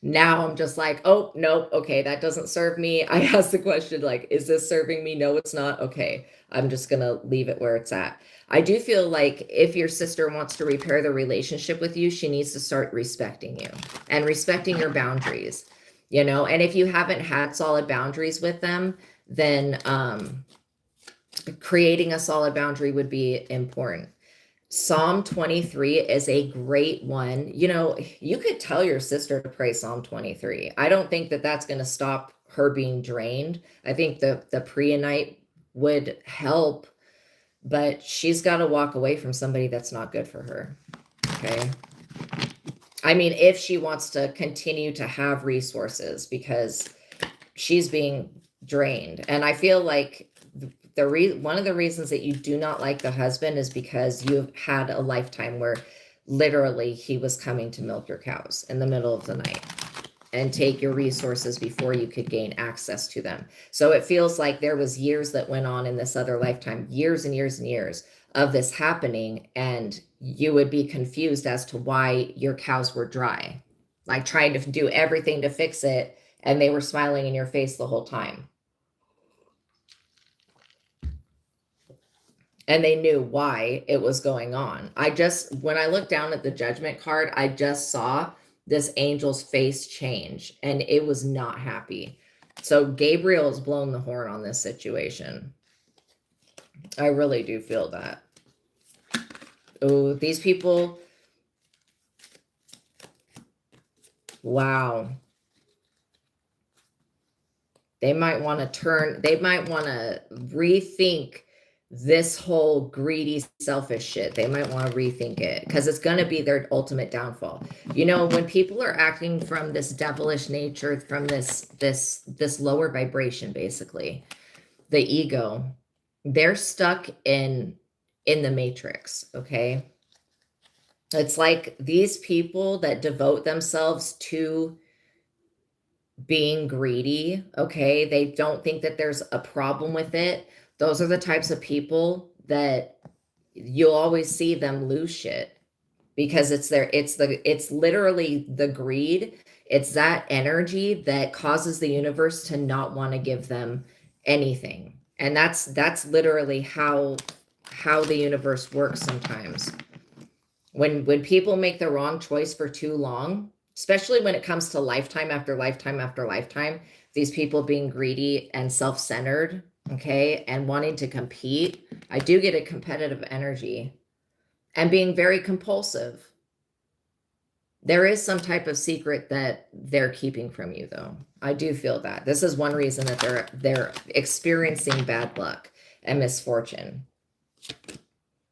Now I'm just like, oh, nope, okay, that doesn't serve me. I asked the question, like, is this serving me? No, it's not. Okay, I'm just going to leave it where it's at. I do feel like if your sister wants to repair the relationship with you, she needs to start respecting you and respecting your boundaries, you know? And if you haven't had solid boundaries with them, then creating a solid boundary would be important. Psalm 23 is a great one. You know, you could tell your sister to pray Psalm 23. I don't think that that's going to stop her being drained. I think the preonite would help, but she's got to walk away from somebody that's not good for her. Okay. I mean, if she wants to continue to have resources, because she's being drained. And I feel like one of the reasons that you do not like the husband is because you've had a lifetime where literally he was coming to milk your cows in the middle of the night and take your resources before you could gain access to them. So it feels like there was years that went on in this other lifetime, years and years and years of this happening, and you would be confused as to why your cows were dry, like trying to do everything to fix it, and they were smiling in your face the whole time. And they knew why it was going on. When I looked down at the judgment card, I just saw this angel's face change, and it was not happy. So Gabriel has blown the horn on this situation. I really do feel that. Oh, these people. Wow. They might want to rethink this whole greedy, selfish shit. They might want to rethink it, because it's going to be their ultimate downfall. You know, when people are acting from this devilish nature, from this lower vibration, basically, the ego, they're stuck in the matrix. Okay. It's like these people that devote themselves to being greedy. Okay. They don't think that there's a problem with it. Those are the types of people that you'll always see them lose shit, because it's literally the greed. It's that energy that causes the universe to not want to give them anything. And that's literally how the universe works sometimes. When people make the wrong choice for too long, especially when it comes to lifetime after lifetime after lifetime, these people being greedy and self-centered, okay, and wanting to compete, I do get a competitive energy, and being very compulsive. There is some type of secret that they're keeping from you, though. I do feel that. This is one reason that they're experiencing bad luck and misfortune.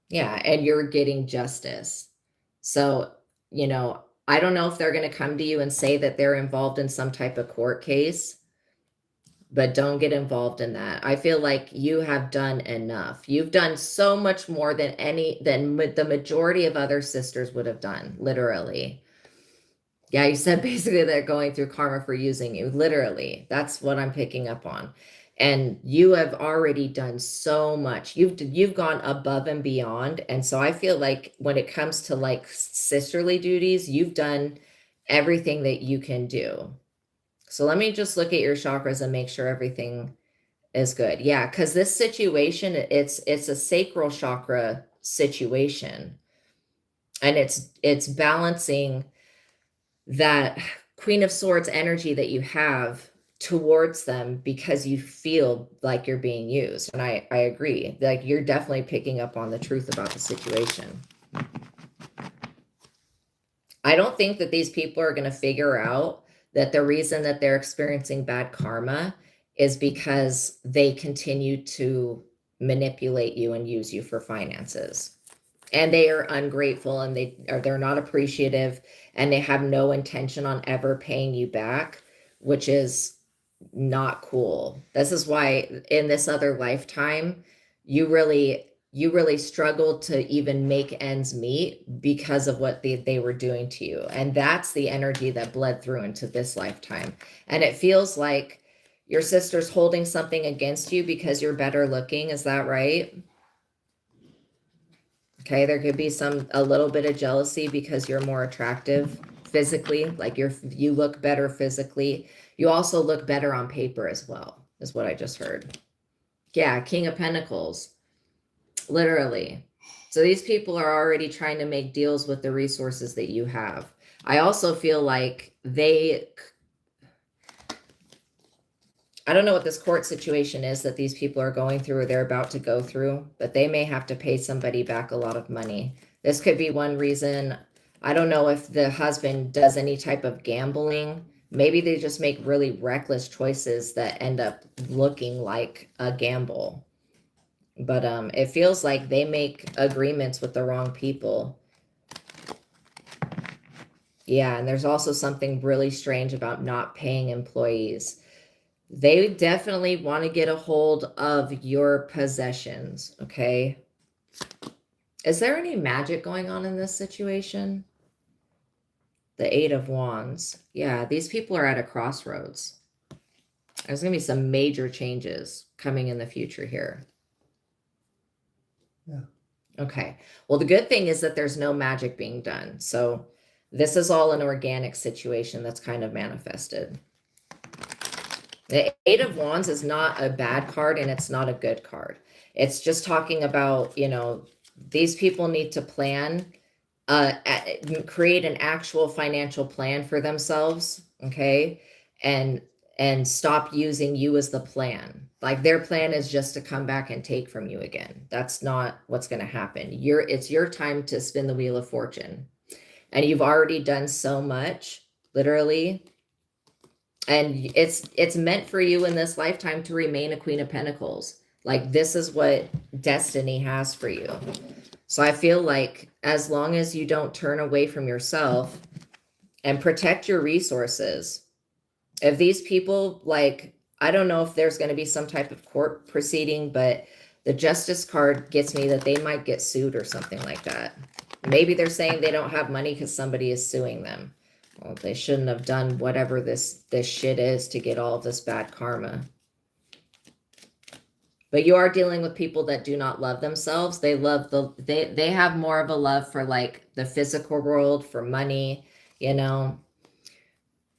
Yeah, and you're getting justice. So, you know, I don't know if they're going to come to you and say that they're involved in some type of court case, but don't get involved in that. I feel like you have done enough. You've done so much more than the majority of other sisters would have done, literally. Yeah, you said basically they're going through karma for using you. Literally, that's what I'm picking up on. And you have already done so much. You've gone above and beyond. And so I feel like when it comes to like sisterly duties, you've done everything that you can do. So let me just look at your chakras and make sure everything is good. Yeah, because this situation, it's a sacral chakra situation. And it's balancing that Queen of Swords energy that you have towards them, because you feel like you're being used. And I agree. Like, you're definitely picking up on the truth about the situation. I don't think that these people are going to figure out that the reason that they're experiencing bad karma is because they continue to manipulate you and use you for finances. And they are ungrateful, and they're not appreciative, and they have no intention on ever paying you back, which is not cool. This is why in this other lifetime, you really struggled to even make ends meet because of what they were doing to you. And that's the energy that bled through into this lifetime. And it feels like your sister's holding something against you because you're better looking. Is that right? Okay, there could be a little bit of jealousy because you're more attractive. physically, like you look better physically. You also look better on paper as well, is what I just heard. Yeah, King of Pentacles, literally. So these people are already trying to make deals with the resources that you have. I also feel like I don't know what this court situation is that these people are going through or they're about to go through, but they may have to pay somebody back a lot of money. This could be one reason. I don't know if the husband does any type of gambling. Maybe they just make really reckless choices that end up looking like a gamble. But it feels like they make agreements with the wrong people. Yeah, and there's also something really strange about not paying employees. They definitely want to get a hold of your possessions, okay? Is there any magic going on in this situation? The Eight of Wands. Yeah, these people are at a crossroads. There's going to be some major changes coming in the future here. Yeah. Okay. Well, the good thing is that there's no magic being done. So this is all an organic situation that's kind of manifested. The Eight of Wands is not a bad card and it's not a good card. It's just talking about, you know, these people need to plan, create an actual financial plan for themselves, okay? And stop using you as the plan. Like their plan is just to come back and take from you again. That's not what's going to happen. It's your time to spin the wheel of fortune. And you've already done so much, literally. And it's meant for you in this lifetime to remain a Queen of Pentacles. Like this is what destiny has for you. So I feel like as long as you don't turn away from yourself and protect your resources, if these people, like, I don't know if there's going to be some type of court proceeding, but the Justice card gets me that they might get sued or something like that. Maybe they're saying they don't have money because somebody is suing them. Well, they shouldn't have done whatever this shit is to get all of this bad karma. But you are dealing with people that do not love themselves. They love they have more of a love for like the physical world, for money, you know.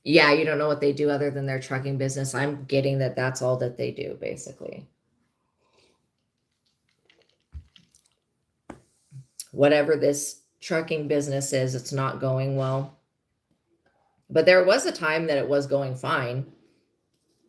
Yeah, you don't know what they do other than their trucking business. I'm getting that that's all that they do, basically. Whatever this trucking business is, it's not going well. But there was a time that it was going fine.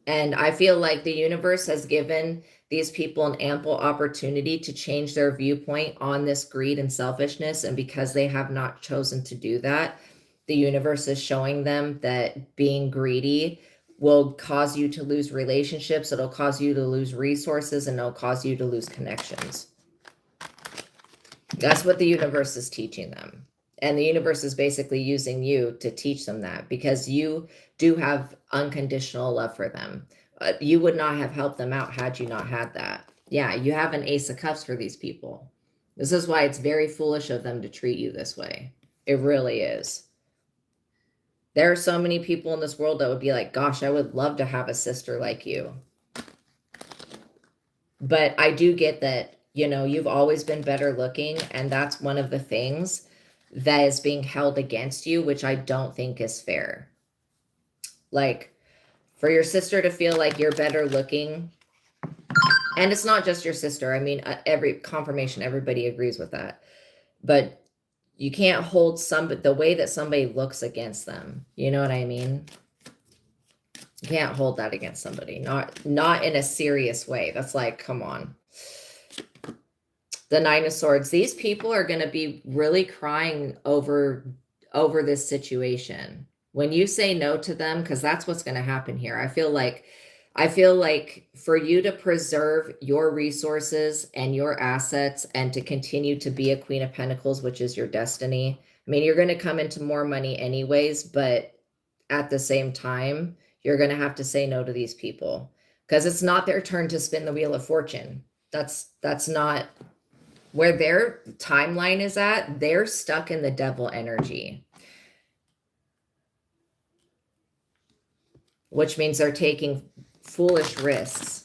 And I feel like the universe has given these people an ample opportunity to change their viewpoint on this greed and selfishness. And because they have not chosen to do that, the universe is showing them that being greedy will cause you to lose relationships. It'll cause you to lose resources and it'll cause you to lose connections. That's what the universe is teaching them. And the universe is basically using you to teach them that because you do have unconditional love for them. You would not have helped them out had you not had that. Yeah, you have an Ace of Cups for these people. This is why it's very foolish of them to treat you this way. It really is. There are so many people in this world that would be like, gosh, I would love to have a sister like you. But I do get that, you know, you've always been better looking. And that's one of the things that is being held against you, which I don't think is fair. Like for your sister to feel like you're better looking, and it's not just your sister. I mean, every confirmation, everybody agrees with that, but you can't hold the way that somebody looks against them. You know what I mean? You can't hold that against somebody, not in a serious way. That's like, come on. The Nine of Swords. These people are going to be really crying over this situation. When you say no to them, because that's what's going to happen here. I feel like for you to preserve your resources and your assets and to continue to be a Queen of Pentacles, which is your destiny. I mean, you're going to come into more money anyways, but at the same time, you're going to have to say no to these people because it's not their turn to spin the wheel of fortune. That's not where their timeline is at. They're stuck in the devil energy, which means they're taking foolish risks.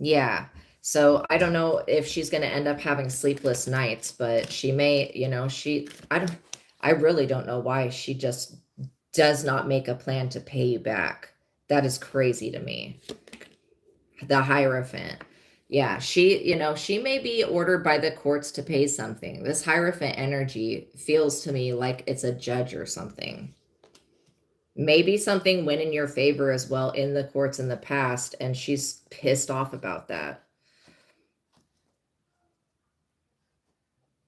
Yeah. So I don't know if she's going to end up having sleepless nights, but she may, I really don't know why she just does not make a plan to pay you back. That is crazy to me. The Hierophant. Yeah, she may be ordered by the courts to pay something. This Hierophant energy feels to me like it's a judge or something. Maybe something went in your favor as well in the courts in the past, and she's pissed off about that.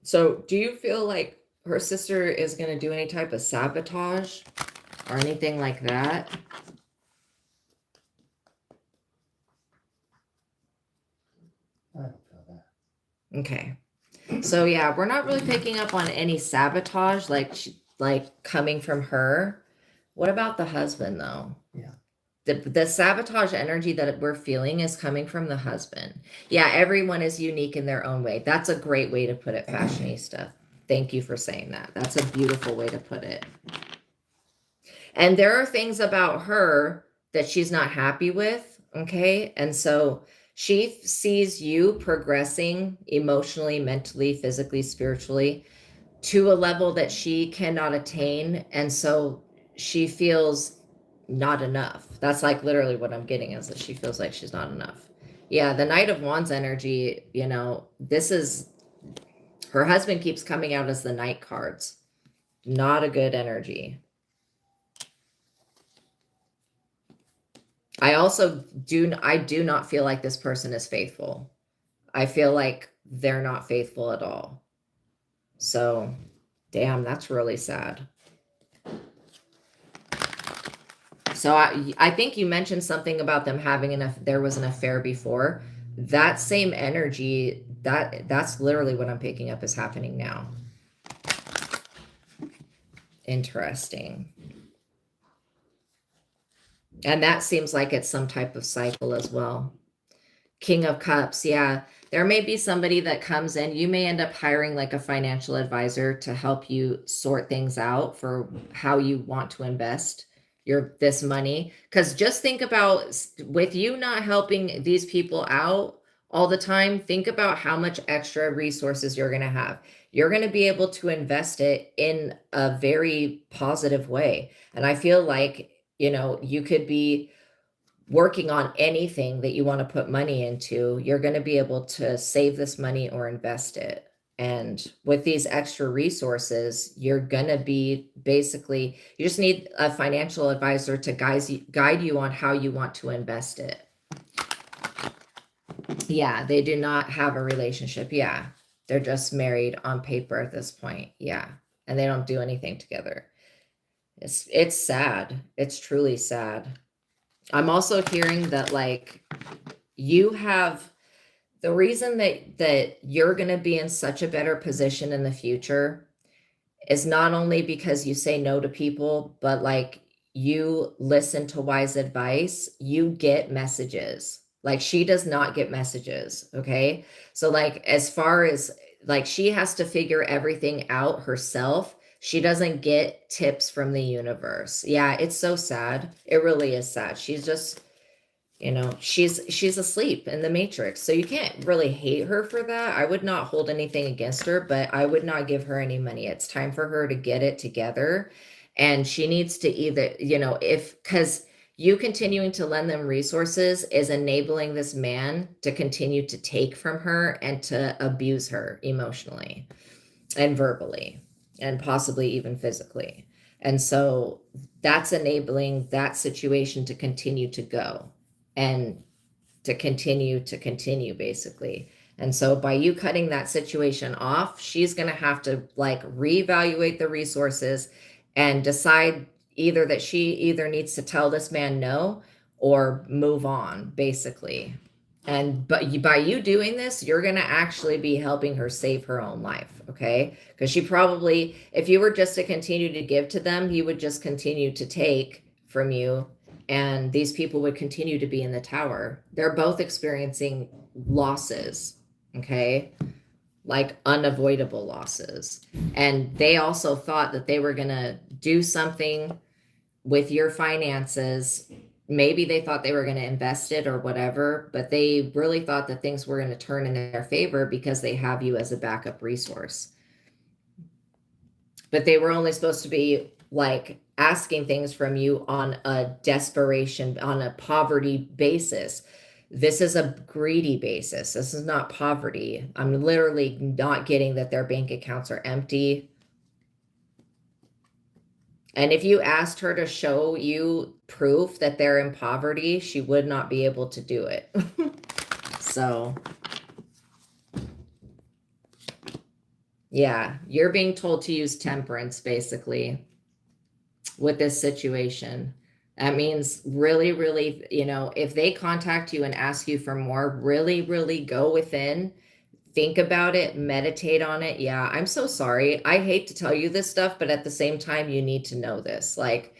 So do you feel like her sister is going to do any type of sabotage or anything like that? I don't feel that. Okay. So yeah, we're not really picking up on any sabotage like coming from her. What about the husband though? Yeah. The sabotage energy that we're feeling is coming from the husband. Yeah, everyone is unique in their own way. That's a great way to put it, Fashionista. Thank you for saying that. That's a beautiful way to put it. And there are things about her that she's not happy with, okay? And so she sees you progressing emotionally, mentally, physically, spiritually to a level that she cannot attain. And so she feels not enough. That's like literally what I'm getting, is that she feels like she's not enough. Yeah, the Knight of Wands energy, this is, her husband keeps coming out as the Knight cards. Not a good energy. I do not feel like this person is faithful. I feel like they're not faithful at all. So, damn, that's really sad. So I think you mentioned something about them having there was an affair before. That same energy, that's literally what I'm picking up is happening now. Interesting. And that seems like it's some type of cycle as well. King of Cups, yeah. There may be somebody that comes in. You may end up hiring like a financial advisor to help you sort things out for how you want to invest this money. Because just think about, with you not helping these people out all the time, think about how much extra resources you're going to have. You're going to be able to invest it in a very positive way. And I feel like, you could be working on anything that you want to put money into. You're going to be able to save this money or invest it. And with these extra resources, you're going to be basically, you just need a financial advisor to guide you on how you want to invest it. Yeah, they do not have a relationship. Yeah, they're just married on paper at this point. Yeah, and they don't do anything together. It's sad. It's truly sad. I'm also hearing that like you have the reason that you're going to be in such a better position in the future is not only because you say no to people, but like you listen to wise advice, you get messages. Like she does not get messages, okay? So like as far as like she has to figure everything out herself. She doesn't get tips from the universe. Yeah, it's so sad. It really is sad. She's just, she's asleep in the matrix. So you can't really hate her for that. I would not hold anything against her, but I would not give her any money. It's time for her to get it together. And she needs to either, because you continuing to lend them resources is enabling this man to continue to take from her and to abuse her emotionally and verbally and possibly even physically. And so that's enabling that situation to continue to go and to continue basically. And so by you cutting that situation off, she's going to have to like reevaluate the resources and decide either that she either needs to tell this man no or move on basically. And by you doing this, you're going to actually be helping her save her own life, okay? Because she probably, if you were just to continue to give to them, he would just continue to take from you, and these people would continue to be in the tower. They're both experiencing losses, okay? Like unavoidable losses. And they also thought that they were going to do something with your finances maybe they thought they were going to invest it or whatever, but they really thought that things were going to turn in their favor because they have you as a backup resource. But they were only supposed to be like asking things from you on a desperation, on a poverty basis. This is a greedy basis. This is not poverty. I'm literally not getting that their bank accounts are empty. And if you asked her to show you proof that they're in poverty, she would not be able to do it. So, yeah, you're being told to use temperance, basically, with this situation. That means really, really, you know, if they contact you and ask you for more, really, really go within, think about it, meditate on it. Yeah, I'm so sorry. I hate to tell you this stuff, but at the same time, you need to know this. Like,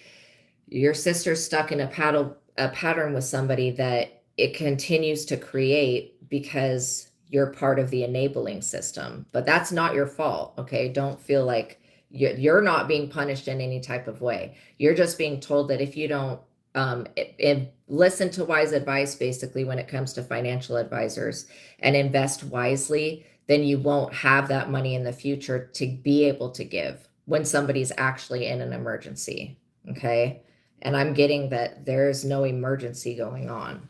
your sister's stuck in a pattern with somebody that it continues to create because you're part of the enabling system. But that's not your fault, okay? Don't feel like you're not being punished in any type of way. You're just being told that if you don't listen to wise advice, basically, when it comes to financial advisors, and invest wisely, then you won't have that money in the future to be able to give when somebody's actually in an emergency, okay? And I'm getting that there's no emergency going on.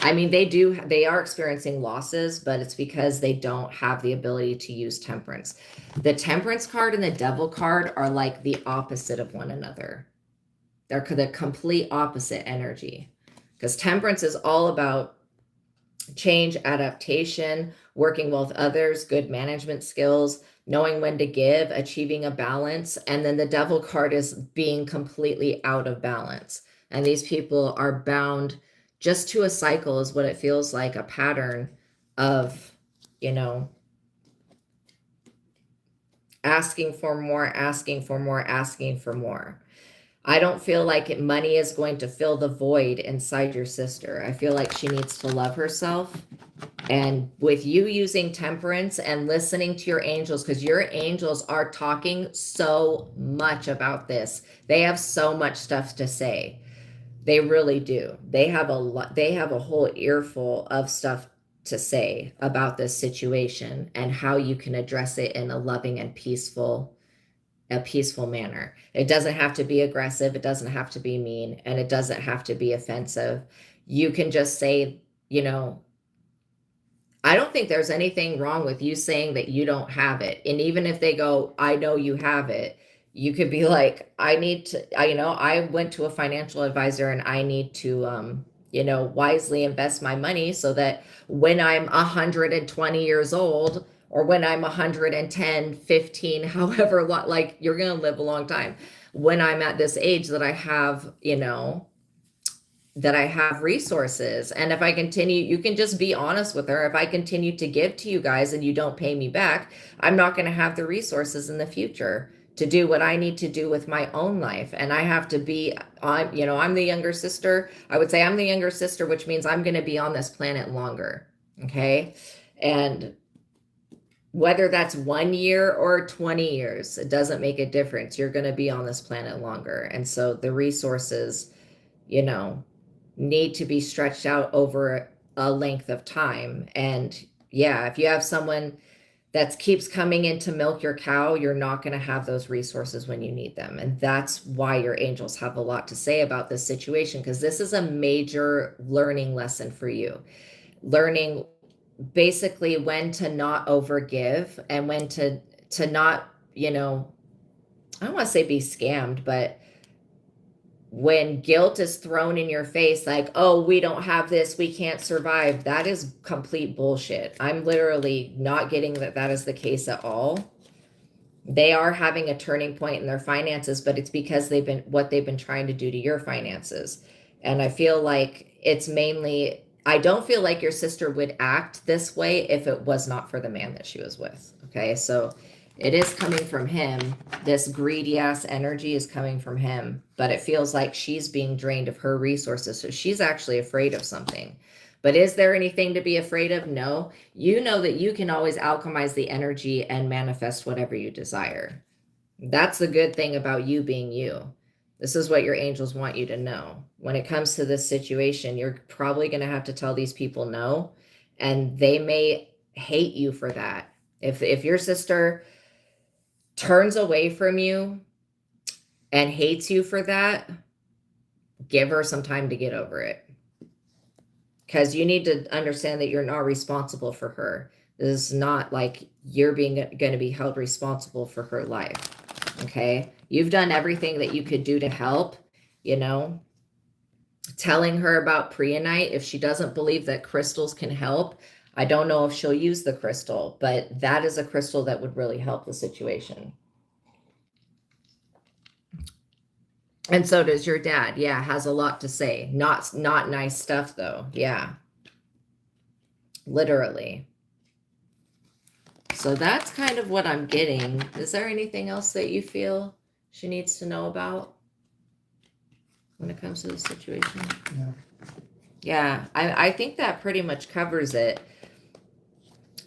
I mean, they are experiencing losses, but it's because they don't have the ability to use temperance. The temperance card and the devil card are like the opposite of one another. They're the complete opposite energy, because temperance is all about change, adaptation, working with others, good management skills, knowing when to give, achieving a balance. And then the devil card is being completely out of balance. And these people are bound just to a cycle, is what it feels like, a pattern of, you know, asking for more, asking for more, asking for more. I don't feel like money is going to fill the void inside your sister. I feel like she needs to love herself. And with you using temperance and listening to your angels, because your angels are talking so much about this. They have so much stuff to say. They really do. They have a lot. They have a whole earful of stuff to say about this situation and how you can address it in a loving and peaceful manner. It doesn't have to be aggressive. It doesn't have to be mean, and it doesn't have to be offensive. You can just say, you know, I don't think there's anything wrong with you saying that you don't have it. And even if they go, I know you have it, you could be like, I need to, you know, I went to a financial advisor and I need to, you know, wisely invest my money so that when I'm 120 years old, or when I'm 110, 15, however long, like, you're going to live a long time. When I'm at this age that I have, you know, that I have resources. And if I continue, you can just be honest with her. If I continue to give to you guys and you don't pay me back, I'm not going to have the resources in the future to do what I need to do with my own life. And I have to be on, you know, I'm the younger sister. I would say I'm the younger sister, which means I'm going to be on this planet longer. Okay. And whether that's 1 year or 20 years, it doesn't make a difference. You're going to be on this planet longer. And so the resources, you know, need to be stretched out over a length of time. And yeah, if you have someone that keeps coming in to milk your cow, you're not going to have those resources when you need them. And that's why your angels have a lot to say about this situation, because this is a major learning lesson for you. Learning basically when to not overgive and when to not, you know, I don't want to say be scammed, but when guilt is thrown in your face, like, oh, we don't have this, we can't survive, that is complete bullshit. I'm literally not getting that that is the case at all. They are having a turning point in their finances, but it's because they've been trying to do to your finances. And I feel like it's mainly, I don't feel like your sister would act this way if it was not for the man that she was with. Okay, so it is coming from him. This greedy ass energy is coming from him, but it feels like she's being drained of her resources. So she's actually afraid of something. But is there anything to be afraid of? No. You know that you can always alchemize the energy and manifest whatever you desire. That's the good thing about you being you. This is what your angels want you to know. When it comes to this situation, you're probably going to have to tell these people no, and they may hate you for that. If your sister turns away from you and hates you for that, give her some time to get over it. Because you need to understand that you're not responsible for her. This is not like you're going to be held responsible for her life. Okay? You've done everything that you could do to help, you know. Telling her about preonite, if she doesn't believe that crystals can help, I don't know if she'll use the crystal, but that is a crystal that would really help the situation. And so does your dad. Yeah, has a lot to say. Not nice stuff though. Yeah. Literally. So that's kind of what I'm getting. Is there anything else that you feel she needs to know about when it comes to the situation? No. Yeah, I think that pretty much covers it.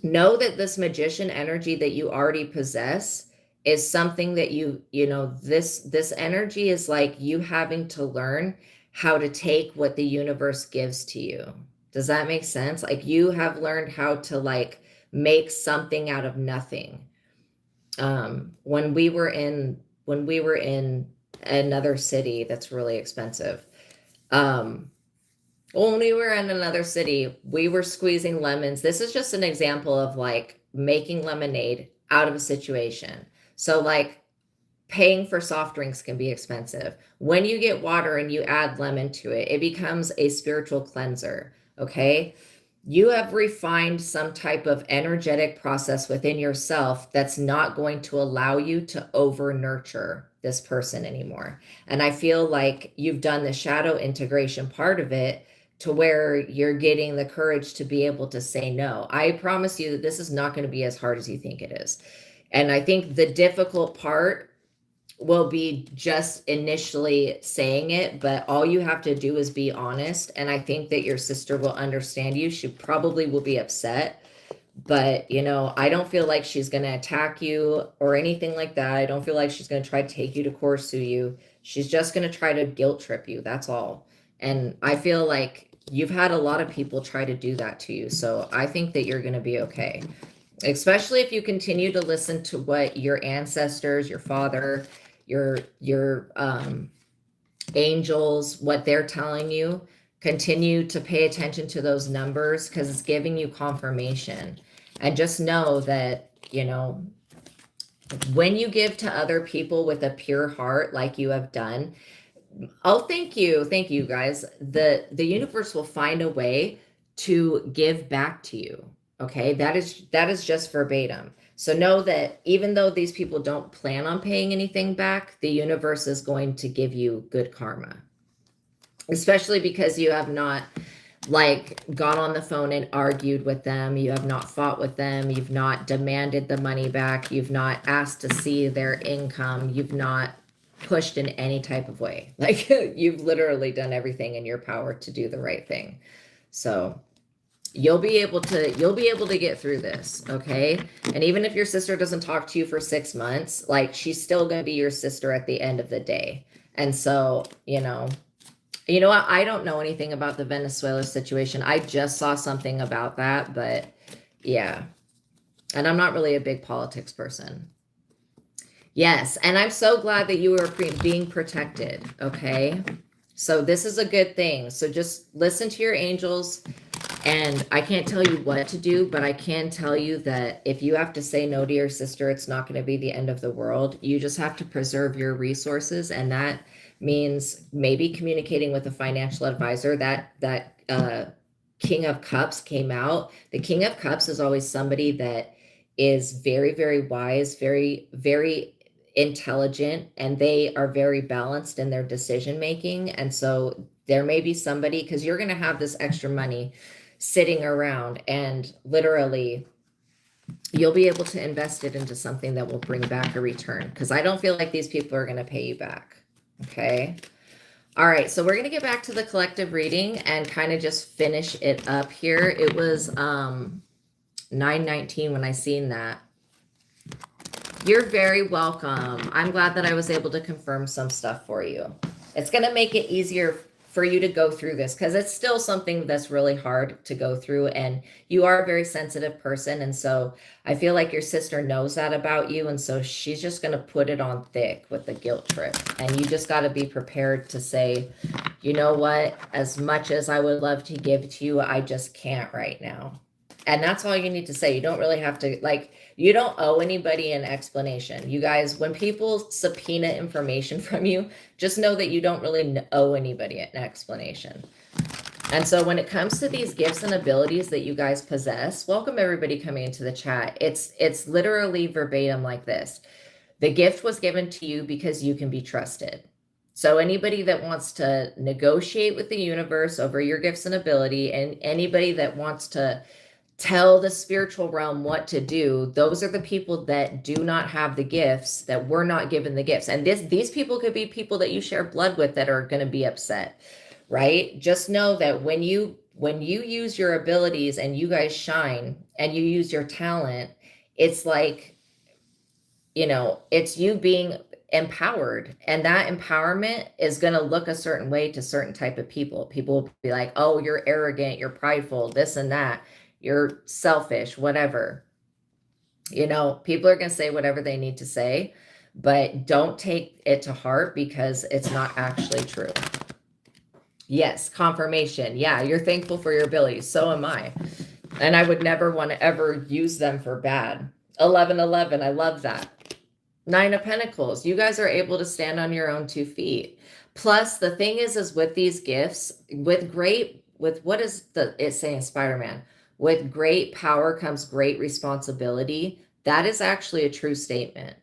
Know that this magician energy that you already possess is something that you know, this energy is like you having to learn how to take what the universe gives to you. Does that make sense? Like you have learned how to like make something out of nothing. When we were in another city that's really expensive, when we were in another city, we were squeezing lemons. This is just an example of like making lemonade out of a situation. So like paying for soft drinks can be expensive. When you get water and you add lemon to it, it becomes a spiritual cleanser. Okay. You have refined some type of energetic process within yourself that's not going to allow you to over nurture this person anymore. And I feel like you've done the shadow integration part of it to where you're getting the courage to be able to say no. I promise you that this is not going to be as hard as you think it is. And I think the difficult part will be just initially saying it, but all you have to do is be honest. And I think that your sister will understand you. She probably will be upset, but you know, I don't feel like she's going to attack you or anything like that. I don't feel like she's going to try to take you to court, sue you. She's just going to try to guilt trip you. That's all. And I feel like you've had a lot of people try to do that to you. So I think that you're going to be okay. Especially if you continue to listen to what your ancestors, your father, your angels, what they're telling you. Continue to pay attention to those numbers because it's giving you confirmation. And just know that, you know, when you give to other people with a pure heart like you have done, oh, thank you guys, the universe will find a way to give back to you. Okay, that is just verbatim. So know that even though these people don't plan on paying anything back, the universe is going to give you good karma. Especially because you have not like gone on the phone and argued with them. You have not fought with them. You've not demanded the money back. You've not asked to see their income. You've not pushed in any type of way. Like you've literally done everything in your power to do the right thing. So you'll be able to get through this. Okay. And even if your sister doesn't talk to you for 6 months, like she's still going to be your sister at the end of the day. And so, you know what? I don't know anything about the Venezuela situation. I just saw something about that, but yeah. And I'm not really a big politics person. Yes. And I'm so glad that you are being protected. Okay. So this is a good thing. So just listen to your angels. And I can't tell you what to do, but I can tell you that if you have to say no to your sister, it's not going to be the end of the world. You just have to preserve your resources. And that means maybe communicating with a financial advisor. That King of Cups came out. The King of Cups is always somebody that is very, very wise, very, very intelligent, and they are very balanced in their decision making. And so there may be somebody, because you're going to have this extra money sitting around, and literally you'll be able to invest it into something that will bring back a return, because I don't feel like these people are going to pay you back. Okay. All right. So we're going to get back to the collective reading and kind of just finish it up here. It was 9:19 when I seen that. You're very welcome. I'm glad that I was able to confirm some stuff for you. It's going to make it easier for you to go through this because it's still something that's really hard to go through. And you are a very sensitive person. And so I feel like your sister knows that about you. And so she's just going to put it on thick with the guilt trip. And you just got to be prepared to say, you know what? As much as I would love to give to you, I just can't right now. And that's all you need to say. You don't really have to, like, you don't owe anybody an explanation. You guys, when people subpoena information from you, just know that you don't really owe anybody an explanation. And so when it comes to these gifts and abilities that you guys possess, welcome everybody coming into the chat. It's literally verbatim like this. The gift was given to you because you can be trusted. So anybody that wants to negotiate with the universe over your gifts and ability, and anybody that wants to tell the spiritual realm what to do, those are the people that do not have the gifts, that were not given the gifts. And these people could be people that you share blood with that are going to be upset, right? Just know that when you use your abilities and you guys shine and you use your talent, it's like, you know, it's you being empowered, and that empowerment is going to look a certain way to certain type of people. People will be like, oh, you're arrogant, you're prideful, this and that, you're selfish, whatever. You know, people are going to say whatever they need to say, but don't take it to heart because it's not actually true. Yes, confirmation. Yeah, you're thankful for your abilities. So am I. And I would never want to ever use them for bad. 1111, I love that. 9 of Pentacles, you guys are able to stand on your own 2 feet. Plus, the thing is with these gifts, with what is it's saying Spider-Man? With great power comes great responsibility. That is actually a true statement.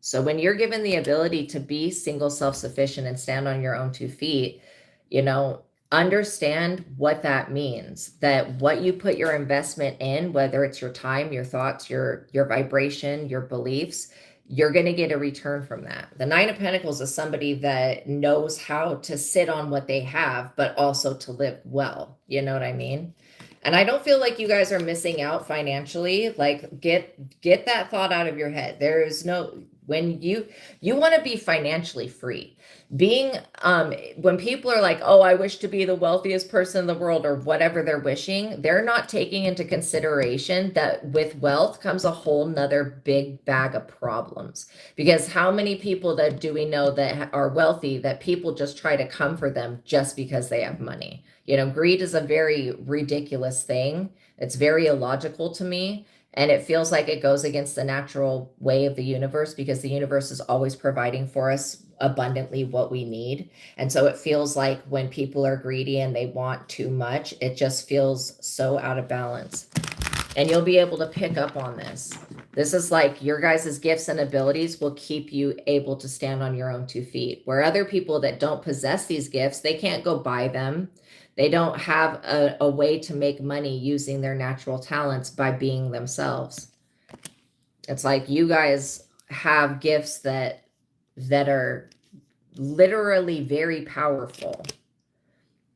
So when you're given the ability to be single self-sufficient and stand on your own 2 feet, you know, understand what that means, that what you put your investment in, whether it's your time, your thoughts, your vibration, your beliefs, you're going to get a return from that. The 9 of Pentacles is somebody that knows how to sit on what they have, but also to live well. You know what I mean? And I don't feel like you guys are missing out financially. Like get that thought out of your head. There is no, when you want to be financially free. Being, when people are like, oh, I wish to be the wealthiest person in the world or whatever they're wishing, they're not taking into consideration that with wealth comes a whole nother big bag of problems. Because how many people that do we know that are wealthy that people just try to come for them just because they have money? You know, greed is a very ridiculous thing. It's very illogical to me. And it feels like it goes against the natural way of the universe because the universe is always providing for us abundantly what we need. And so it feels like when people are greedy and they want too much, it just feels so out of balance. And you'll be able to pick up on this. This is like your guys' gifts and abilities will keep you able to stand on your own 2 feet. Where other people that don't possess these gifts, they can't go buy them. They don't have a way to make money using their natural talents by being themselves. It's like you guys have gifts that are literally very powerful.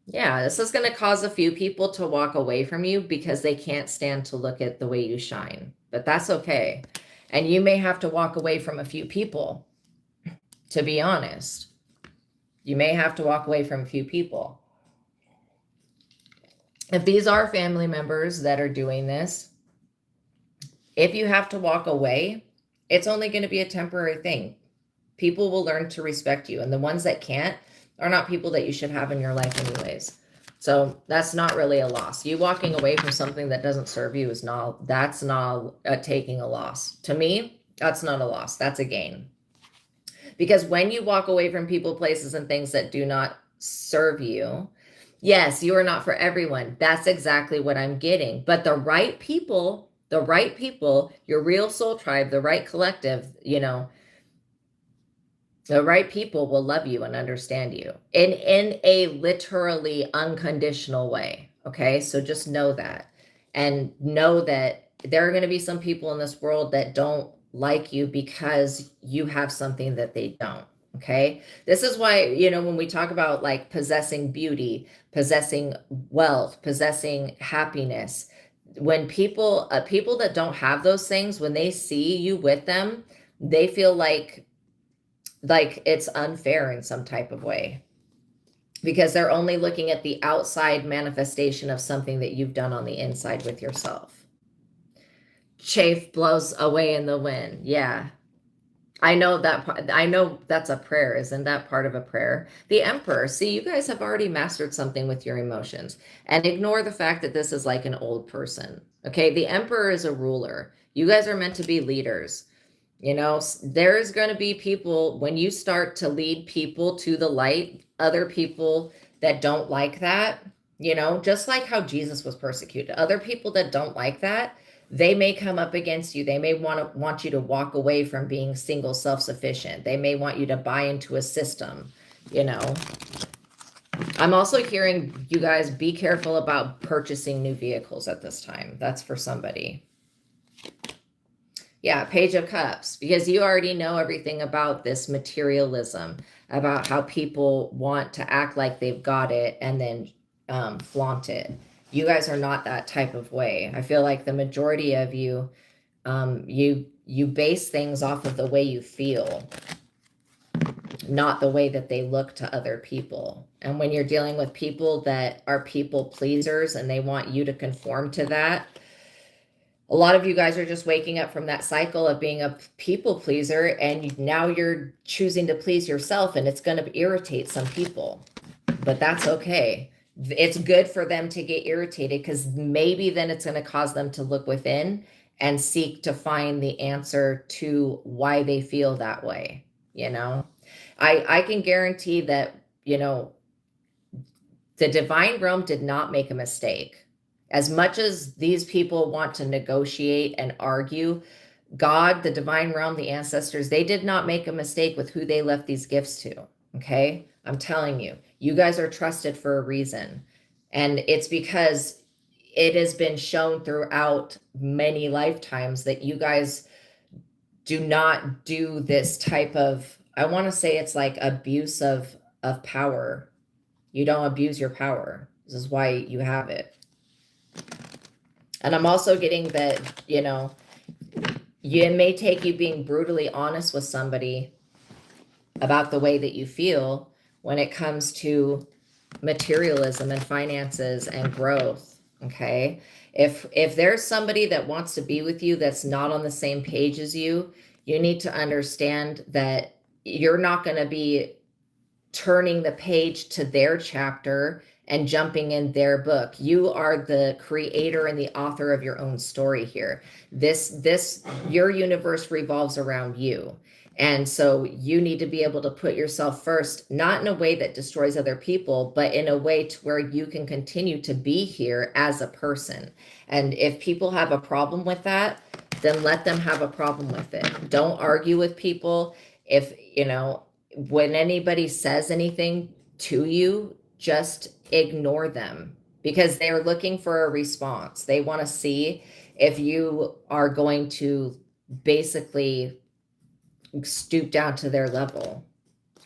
Yeah, this is going to cause a few people to walk away from you because they can't stand to look at the way you shine. But that's okay. And you may have to walk away from a few people, to be honest. You may have to walk away from a few people. If these are family members that are doing this, if you have to walk away, it's only going to be a temporary thing. People will learn to respect you. And the ones that can't are not people that you should have in your life anyways. So that's not really a loss. You walking away from something that doesn't serve you is not, that's not taking a loss. To me, that's not a loss. That's a gain. Because when you walk away from people, places, and things that do not serve you, yes, you are not for everyone. That's exactly what I'm getting. But the right people, your real soul tribe, the right collective, you know, the right people will love you and understand you in a literally unconditional way. Okay. So just know that, and know that there are going to be some people in this world that don't like you because you have something that they don't. Okay. This is why, you know, when we talk about like possessing beauty, possessing wealth, possessing happiness, when people that don't have those things, when they see you with them, they feel like it's unfair in some type of way, because they're only looking at the outside manifestation of something that you've done on the inside with yourself. Chaff blows away in the wind. Yeah. I know that. I know that's a prayer. Isn't that part of a prayer? The Emperor. See, you guys have already mastered something with your emotions, and ignore the fact that this is like an old person. Okay. The Emperor is a ruler. You guys are meant to be leaders. You know, there's going to be people, when you start to lead people to the light, other people that don't like that, you know, just like how Jesus was persecuted, other people that don't like that, they may come up against you. They may want you to walk away from being single, self-sufficient. They may want you to buy into a system, you know. I'm also hearing you guys be careful about purchasing new vehicles at this time. That's for somebody. Yeah, Page of Cups, because you already know everything about this materialism, about how people want to act like they've got it and then flaunt it. You guys are not that type of way. I feel like the majority of you, you base things off of the way you feel, not the way that they look to other people. And when you're dealing with people that are people pleasers and they want you to conform to that, a lot of you guys are just waking up from that cycle of being a people pleaser, and now you're choosing to please yourself, and it's going to irritate some people, but that's okay. It's good for them to get irritated, because maybe then it's going to cause them to look within and seek to find the answer to why they feel that way. You know, I can guarantee that, you know, the divine realm did not make a mistake. As much as these people want to negotiate and argue, God, the divine realm, the ancestors, they did not make a mistake with who they left these gifts to. Okay. I'm telling you, you guys are trusted for a reason. And it's because it has been shown throughout many lifetimes that you guys do not do this type of, I want to say it's like abuse of power. You don't abuse your power. This is why you have it. And I'm also getting that, you know, it may take you being brutally honest with somebody about the way that you feel when it comes to materialism and finances and growth. Okay. If there's somebody that wants to be with you that's not on the same page as you, you need to understand that you're not going to be turning the page to their chapter and jumping in their book. You are the creator and the author of your own story here. Your universe revolves around you. And so you need to be able to put yourself first, not in a way that destroys other people, but in a way to where you can continue to be here as a person. And if people have a problem with that, then let them have a problem with it. Don't argue with people. If, you know, when anybody says anything to you, just ignore them, because they're looking for a response. They want to see if you are going to basically stoop down to their level.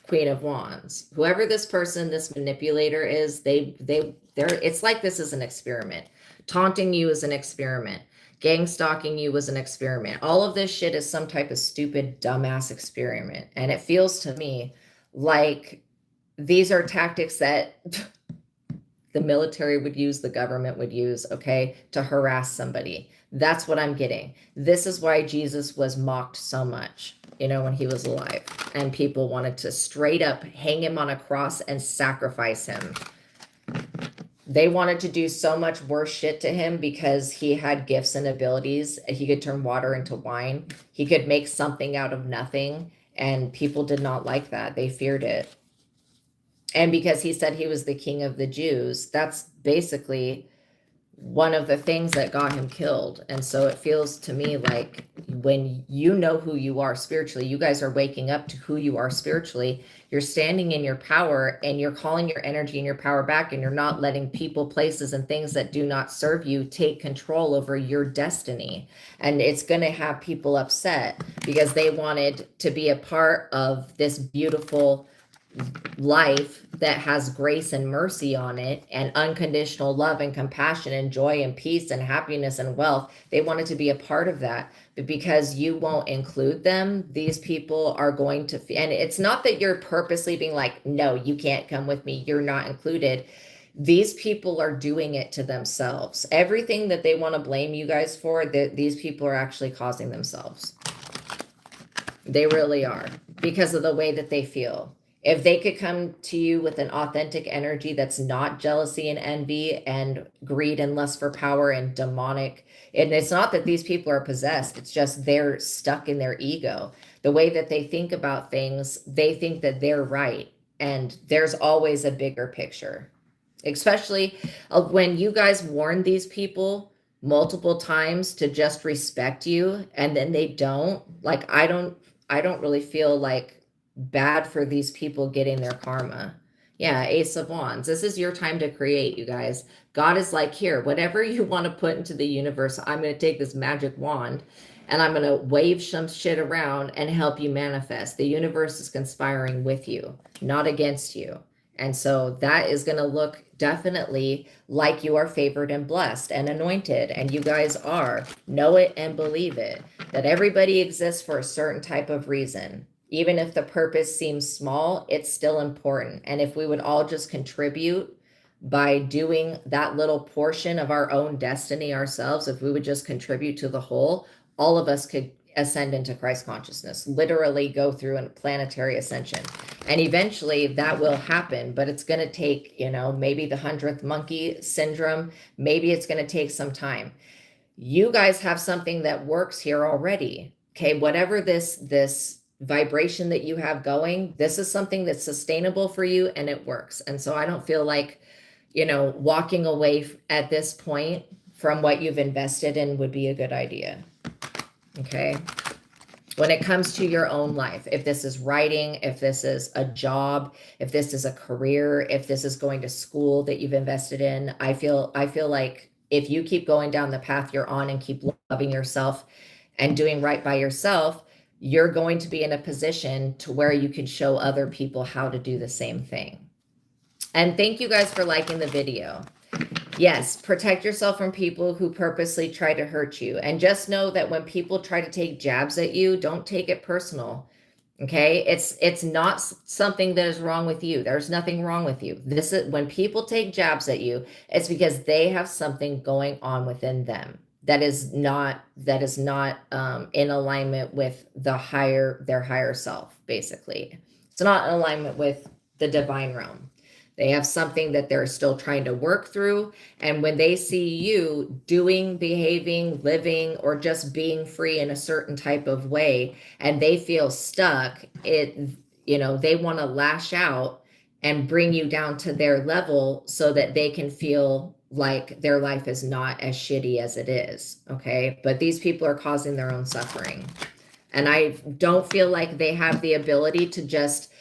Queen of Wands, whoever this person, this manipulator is, it's like this is an experiment. Taunting you is an experiment. Gang stalking you was an experiment. All of this shit is some type of stupid, dumbass experiment. And it feels to me like these are tactics that the military would use, the government would use, okay, to harass somebody. That's what I'm getting. This is why Jesus was mocked so much, you know, when he was alive. And people wanted to straight up hang him on a cross and sacrifice him. They wanted to do so much worse shit to him because he had gifts and abilities. He could turn water into wine. He could make something out of nothing. And people did not like that. They feared it. And because he said he was the king of the Jews, that's basically one of the things that got him killed. And so it feels to me like when you know who you are spiritually, you guys are waking up to who you are spiritually. You're standing in your power and you're calling your energy and your power back, and you're not letting people, places, and things that do not serve you take control over your destiny. And it's going to have people upset because they wanted to be a part of this beautiful life that has grace and mercy on it, and unconditional love and compassion and joy and peace and happiness and wealth. They wanted to be a part of that. But because you won't include them, these people are going to, and it's not that you're purposely being like, no, you can't come with me, you're not included. These people are doing it to themselves. Everything that they want to blame you guys for, these people are actually causing themselves. They really are, because of the way that they feel. If they could come to you with an authentic energy that's not jealousy and envy and greed and lust for power and demonic, and it's not that these people are possessed, it's just they're stuck in their ego. The way that they think about things, they think that they're right. And there's always a bigger picture. Especially when you guys warn these people multiple times to just respect you, and then they don't, like, I don't really feel like bad for these people getting their karma. Yeah, Ace of Wands. This is your time to create, you guys. God is like, here, whatever you want to put into the universe, I'm going to take this magic wand and I'm going to wave some shit around and help you manifest. The universe is conspiring with you, not against you. And so that is going to look definitely like you are favored and blessed and anointed. And you guys are. Know it and believe it. That everybody exists for a certain type of reason. Even if the purpose seems small, it's still important. And if we would all just contribute by doing that little portion of our own destiny ourselves, if we would just contribute to the whole, all of us could ascend into Christ consciousness, literally go through a planetary ascension. And eventually that will happen, but it's going to take, you know, maybe the 100th monkey syndrome. Maybe it's going to take some time. You guys have something that works here already. Okay, whatever this vibration that you have going, this is something that's sustainable for you and it works. And so I don't feel like, you know, walking away at this point from what you've invested in would be a good idea. Okay. When it comes to your own life, if this is writing, if this is a job, if this is a career, if this is going to school that you've invested in, I feel like if you keep going down the path you're on and keep loving yourself and doing right by yourself, you're going to be in a position to where you can show other people how to do the same thing. And thank you guys for liking the video. Yes, protect yourself from people who purposely try to hurt you. And just know that when people try to take jabs at you, don't take it personal. Okay? It's not something that is wrong with you. There's nothing wrong with you. This is when people take jabs at you, it's because they have something going on within them that is not in alignment with their higher self, basically. It's not in alignment with the divine realm. They have something that they're still trying to work through. And when they see you doing, behaving, living, or just being free in a certain type of way, and they feel stuck, they want to lash out and bring you down to their level so that they can feel like their life is not as shitty as it is. Okay. But these people are causing their own suffering. And I don't feel like they have the ability to just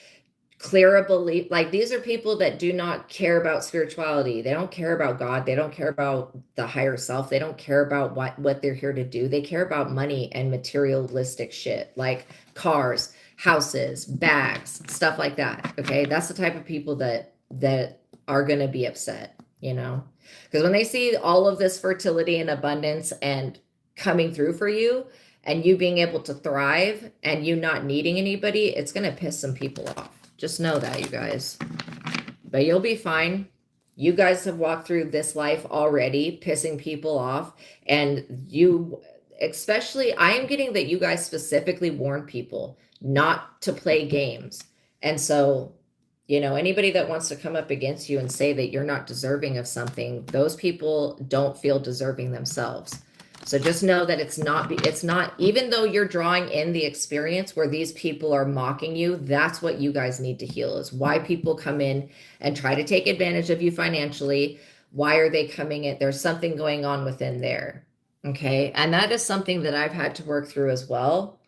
clear a belief. Like, these are people that do not care about spirituality. They don't care about God. They don't care about the higher self. They don't care about what they're here to do. They care about money and materialistic shit, like cars, houses, bags, stuff like that. Okay. That's the type of people that are going to be upset, because when they see all of this fertility and abundance and coming through for you and you being able to thrive and you not needing anybody, it's going to piss some people off. Just know that, you guys. But you'll be fine. You guys have walked through this life already, pissing people off. And you, especially, I am getting that you guys specifically warn people not to play games. And so, anybody that wants to come up against you and say that you're not deserving of something, those people don't feel deserving themselves. So just know that it's not, even though you're drawing in the experience where these people are mocking you, that's what you guys need to heal, is why people come in and try to take advantage of you financially. Why are they coming in? There's something going on within there. Okay. And that is something that I've had to work through as well.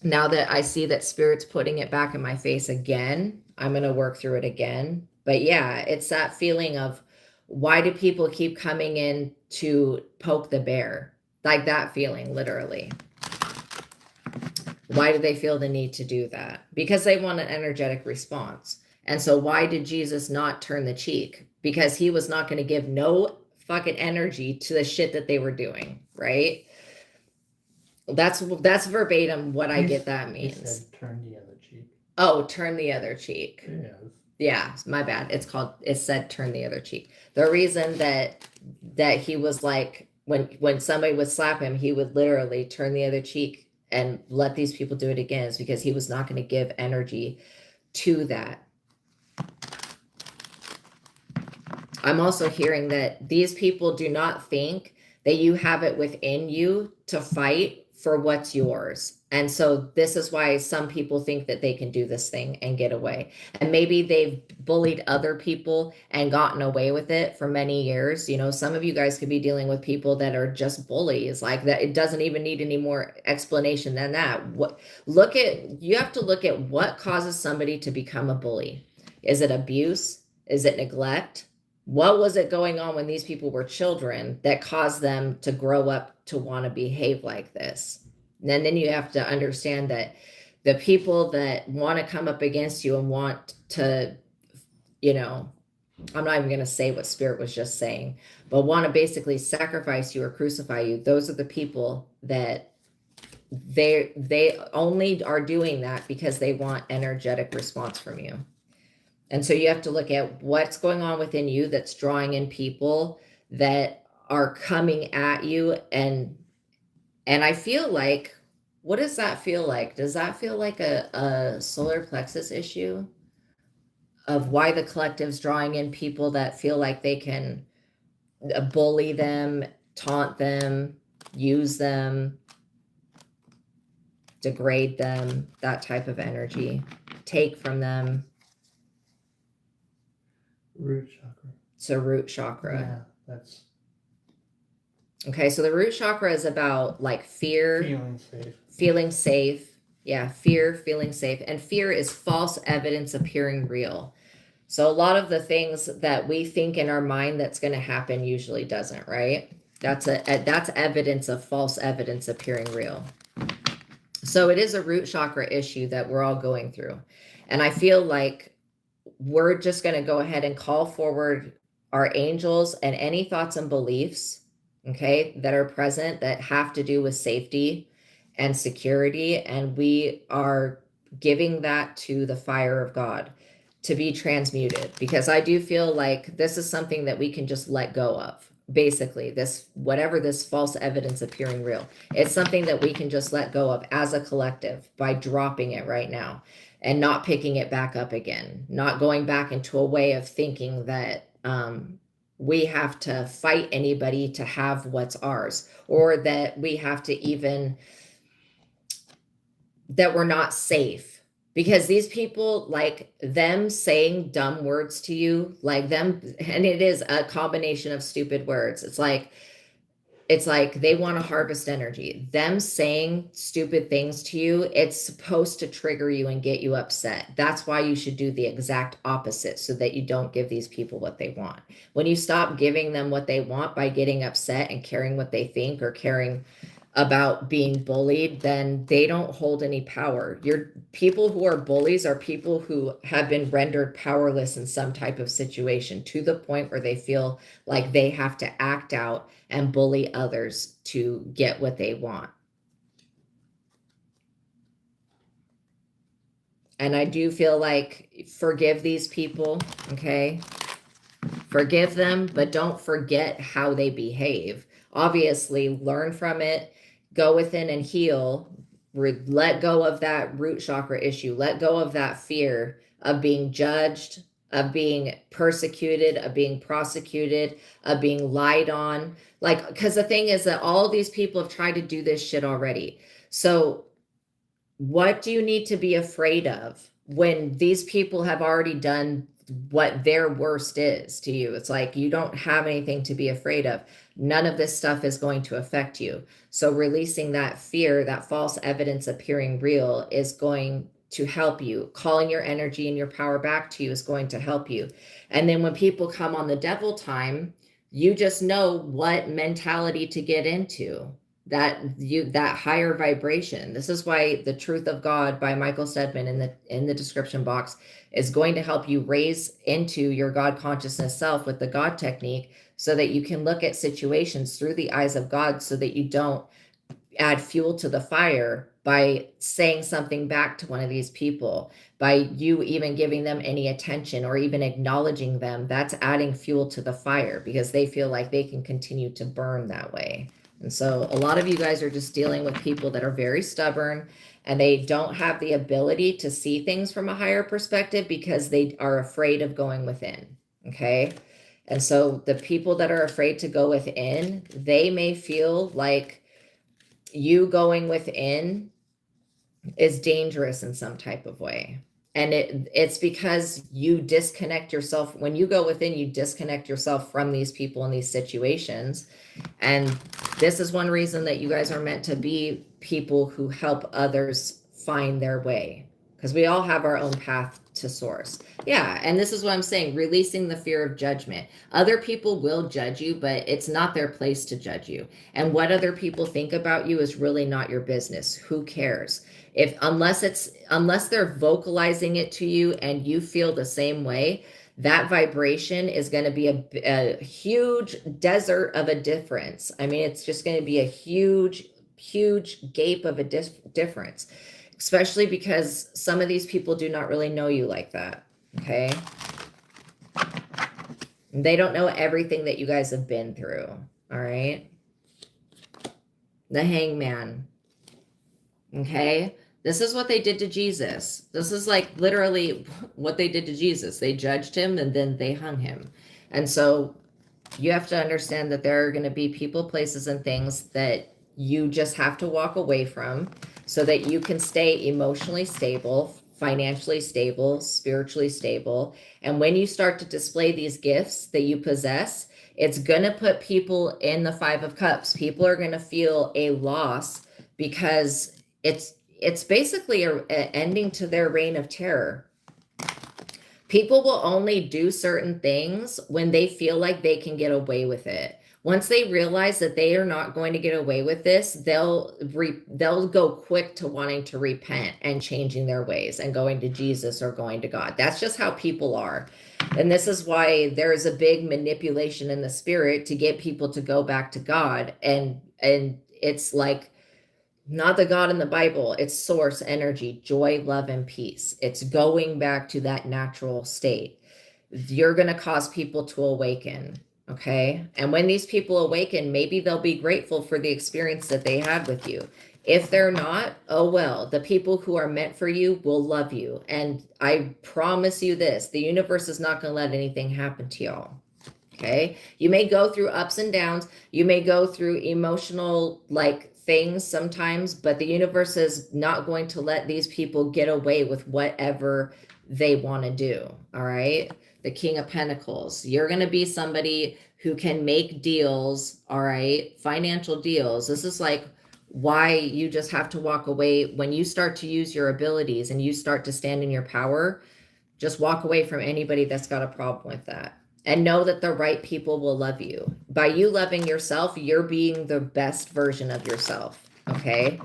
Now that I see that Spirit's putting it back in my face again, I'm going to work through it again. But yeah, it's that feeling of, why do people keep coming in to poke the bear? Like that feeling, literally. Why do they feel the need to do that? Because they want an energetic response. And so why did Jesus not turn the cheek? Because he was not going to give no fucking energy to the shit that they were doing, right? That's verbatim what I get that means. He said, turn the other cheek. Oh, turn the other cheek. Yes. Yeah, my bad. It said turn the other cheek. The reason that he was like, when somebody would slap him, he would literally turn the other cheek and let these people do it again, is because he was not going to give energy to that. I'm also hearing that these people do not think that you have it within you to fight for what's yours. And so this is why some people think that they can do this thing and get away. And maybe they've bullied other people and gotten away with it for many years. You know, some of you guys could be dealing with people that are just bullies, like that. It doesn't even need any more explanation than that. You have to look at what causes somebody to become a bully. Is it abuse? Is it neglect? What was it going on when these people were children that caused them to grow up to want to behave like this? And then you have to understand that the people that want to come up against you and want to, you know, I'm not even going to say what Spirit was just saying, but want to basically sacrifice you or crucify you. Those are the people that they only are doing that because they want energetic response from you. And so you have to look at what's going on within you that's drawing in people that are coming at you. And I feel like, what does that feel like? Does that feel like a solar plexus issue of why the collective's drawing in people that feel like they can bully them, taunt them, use them, degrade them, that type of energy, take from them? Root chakra. It's a root chakra. Yeah, that's okay. So the root chakra is about like fear, feeling safe. Yeah, fear, feeling safe. And fear is false evidence appearing real. So a lot of the things that we think in our mind that's going to happen usually doesn't, right? That's evidence of false evidence appearing real. So it is a root chakra issue that we're all going through. And I feel like we're just going to go ahead and call forward our angels and any thoughts and beliefs, okay, that are present that have to do with safety and security. And we are giving that to the fire of God to be transmuted, because I do feel like this is something that we can just let go of. Basically, whatever this false evidence appearing real, it's something that we can just let go of as a collective by dropping it right now and not picking it back up again, not going back into a way of thinking that we have to fight anybody to have what's ours, or that we have to even, that we're not safe. Because these people, like them saying dumb words to you, like them, and it is a combination of stupid words. It's like they want to harvest energy. Them saying stupid things to you, it's supposed to trigger you and get you upset. That's why you should do the exact opposite, so that you don't give these people what they want. When you stop giving them what they want by getting upset and caring what they think or caring about being bullied, then they don't hold any power. Your people who are bullies are people who have been rendered powerless in some type of situation, to the point where they feel like they have to act out and bully others to get what they want. And I do feel like, forgive these people, okay? Forgive them, but don't forget how they behave. Obviously, learn from it, go within and heal, let go of that root chakra issue, let go of that fear of being judged, of being persecuted, of being prosecuted, of being lied on. Like, because the thing is that all of these people have tried to do this shit already. So what do you need to be afraid of when these people have already done what their worst is to you? It's like, you don't have anything to be afraid of. None of this stuff is going to affect you. So releasing that fear, that false evidence appearing real, is going to help you. Calling your energy and your power back to you is going to help you. And then when people come on the devil time, you just know what mentality to get into. that higher vibration. This is why The Truth of God by Michael Stedman in the description box is going to help you raise into your God consciousness self with the God technique, so that you can look at situations through the eyes of God, so that you don't add fuel to the fire by saying something back to one of these people, by you even giving them any attention or even acknowledging them. That's adding fuel to the fire, because they feel like they can continue to burn that way. And so a lot of you guys are just dealing with people that are very stubborn, and they don't have the ability to see things from a higher perspective because they are afraid of going within. Okay. And so the people that are afraid to go within, they may feel like you going within is dangerous in some type of way. And it's because you disconnect yourself. When you go within, you disconnect yourself from these people in these situations. And this is one reason that you guys are meant to be people who help others find their way, because we all have our own path to source. Yeah. And this is what I'm saying, releasing the fear of judgment. Other people will judge you, but it's not their place to judge you. And what other people think about you is really not your business. Who cares? Unless they're vocalizing it to you and you feel the same way, that vibration is going to be a huge desert of a difference. I mean, it's just going to be a huge gape of a difference, especially because some of these people do not really know you like that. Okay. They don't know everything that you guys have been through. All right. The Hangman. Okay. This is what they did to Jesus. This is like literally what they did to Jesus. They judged him and then they hung him. And so you have to understand that there are going to be people, places, and things that you just have to walk away from, so that you can stay emotionally stable, financially stable, spiritually stable. And when you start to display these gifts that you possess, it's going to put people in the Five of Cups. People are going to feel a loss, because it's basically an ending to their reign of terror. People will only do certain things when they feel like they can get away with it. Once they realize that they are not going to get away with this, they'll go quick to wanting to repent and changing their ways and going to Jesus or going to God. That's just how people are. And this is why there's a big manipulation in the spirit to get people to go back to God. And it's like, not the God in the Bible. It's source energy, joy, love, and peace. It's going back to that natural state. You're going to cause people to awaken. Okay. And when these people awaken, maybe they'll be grateful for the experience that they had with you. If they're not, oh well, the people who are meant for you will love you. And I promise you this, the universe is not going to let anything happen to y'all. Okay. You may go through ups and downs. You may go through emotional things sometimes, but the universe is not going to let these people get away with whatever they want to do. All right. The King of Pentacles. You're going to be somebody who can make deals. All right. Financial deals. This is like why you just have to walk away. When you start to use your abilities and you start to stand in your power, just walk away from anybody that's got a problem with that. And know that the right people will love you. By you loving yourself, you're being the best version of yourself. Okay.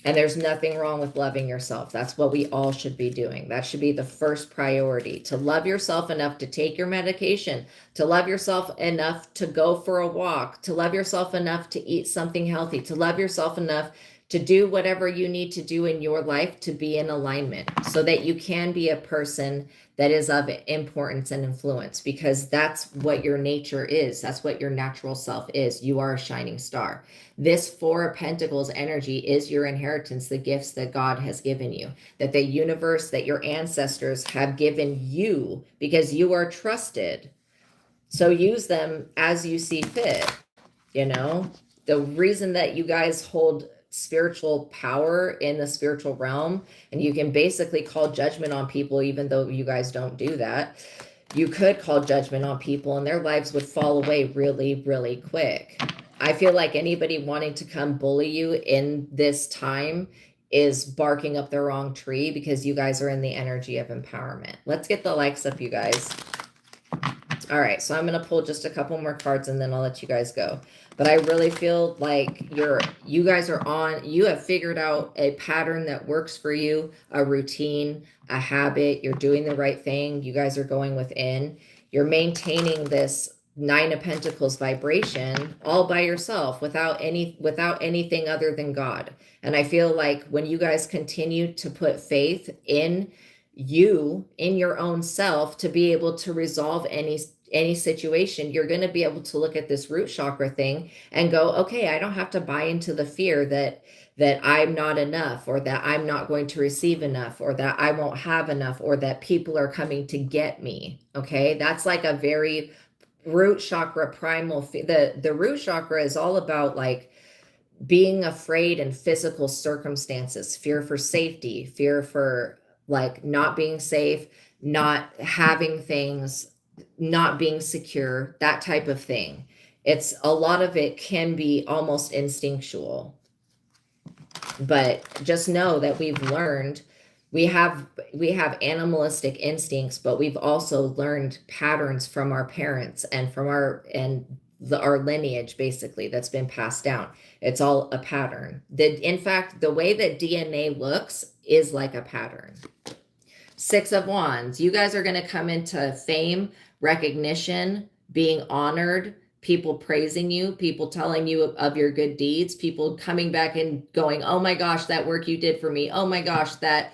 And there's nothing wrong with loving yourself. That's what we all should be doing. That should be the first priority, to love yourself enough to take your medication, to love yourself enough to go for a walk, to love yourself enough to eat something healthy, to love yourself enough to do whatever you need to do in your life to be in alignment, so that you can be a person that is of importance and influence, because that's what your nature is. That's what your natural self is. You are a shining star. This Four of Pentacles energy is your inheritance, the gifts that God has given you, that the universe, that your ancestors have given you, because you are trusted. So use them as you see fit. You know, the reason that you guys hold spiritual power in the spiritual realm, and you can basically call judgment on people, even though you guys don't do that. You could call judgment on people and their lives would fall away really, really quick. I feel like anybody wanting to come bully you in this time is barking up the wrong tree, because you guys are in the energy of empowerment. Let's get the likes up, you guys. All right, so I'm going to pull just a couple more cards and then I'll let you guys go. But I really feel like you guys are on, you have figured out a pattern that works for you, a routine, a habit. You're doing the right thing. You guys are going within. You're maintaining this Nine of Pentacles vibration all by yourself without anything other than God. And I feel like when you guys continue to put faith in you, in your own self, to be able to resolve any situation, you're going to be able to look at this root chakra thing and go, okay, I don't have to buy into the fear that I'm not enough, or that I'm not going to receive enough, or that I won't have enough, or that people are coming to get me. Okay, that's like a very root chakra primal. The root chakra is all about like being afraid in physical circumstances, fear for safety, fear for like not being safe, not having things, not being secure, that type of thing. It's a lot of it can be almost instinctual. But just know that we've learned, we have animalistic instincts, but we've also learned patterns from our parents and from our lineage, basically, that's been passed down. It's all a pattern. In fact, the way that DNA looks is like a pattern. Six of Wands. You guys are going to come into fame, recognition, being honored, people praising you, people telling you of your good deeds, people coming back and going, oh my gosh, that work you did for me. Oh my gosh, that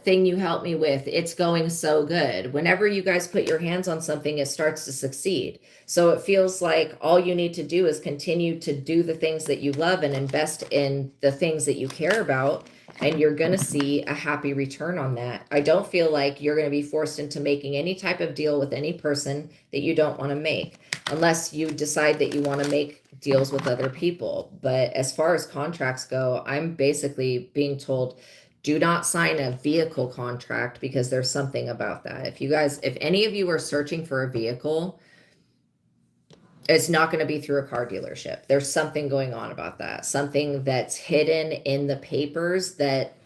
thing you helped me with, it's going so good. Whenever you guys put your hands on something, it starts to succeed. So it feels like all you need to do is continue to do the things that you love and invest in the things that you care about, and you're going to see a happy return on that. I don't feel like you're going to be forced into making any type of deal with any person that you don't want to make, unless you decide that you want to make deals with other people. But as far as contracts go, I'm basically being told, do not sign a vehicle contract, because there's something about that. If any of you are searching for a vehicle, it's not going to be through a car dealership. There's something going on about that. Something that's hidden in the papers that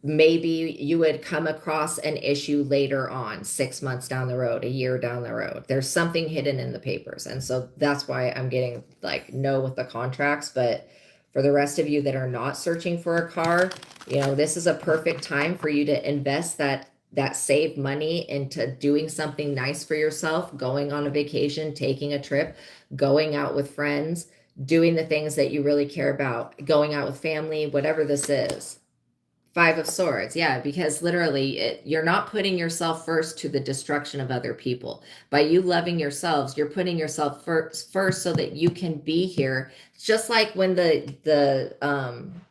maybe you would come across an issue later on, 6 months down the road, a year down the road. There's something hidden in the papers. And so that's why I'm getting like no with the contracts. But for the rest of you that are not searching for a car, this is a perfect time for you to invest that saved money into doing something nice for yourself, going on a vacation, taking a trip, going out with friends, doing the things that you really care about, going out with family, whatever this is. Five of Swords. Yeah, because literally you're not putting yourself first to the destruction of other people. By you loving yourselves, you're putting yourself first so that you can be here. It's just like when the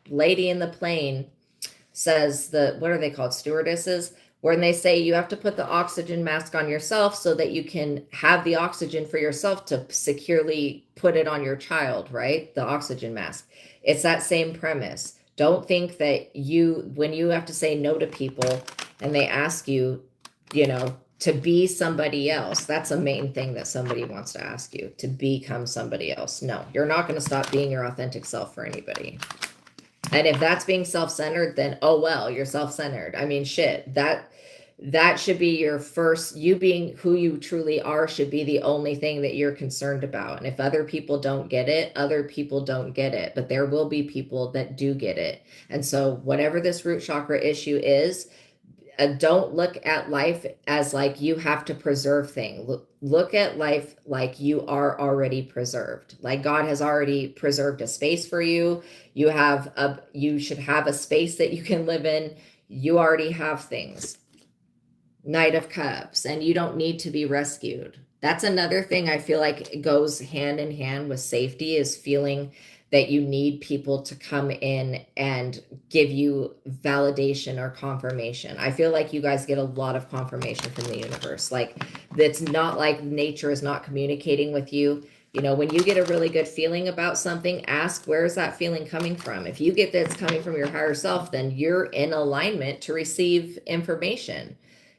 lady in the plane says, what are they called? Stewardesses, when they say you have to put the oxygen mask on yourself so that you can have the oxygen for yourself to securely put it on your child, right? The oxygen mask. It's that same premise. Don't think that when you have to say no to people and they ask you, to be somebody else, that's a main thing that somebody wants to ask you, to become somebody else. No, you're not going to stop being your authentic self for anybody. And if that's being self-centered, then, oh, well, you're self-centered. I mean, shit, that should be your first, you being who you truly are should be the only thing that you're concerned about. And if other people don't get it, other people don't get it, but there will be people that do get it. And so whatever this root chakra issue is, don't look at life as like you have to preserve things. Look at life like you are already preserved. Like God has already preserved a space for you. You should have a space that you can live in. You already have things. Knight of Cups, and you don't need to be rescued. That's another thing I feel like it goes hand in hand with safety, is feeling that you need people to come in and give you validation or confirmation. I feel like you guys get a lot of confirmation from the universe. Like, it's not like nature is not communicating with you. When you get a really good feeling about something, ask, where is that feeling coming from? If you get that it's coming from your higher self, then you're in alignment to receive information.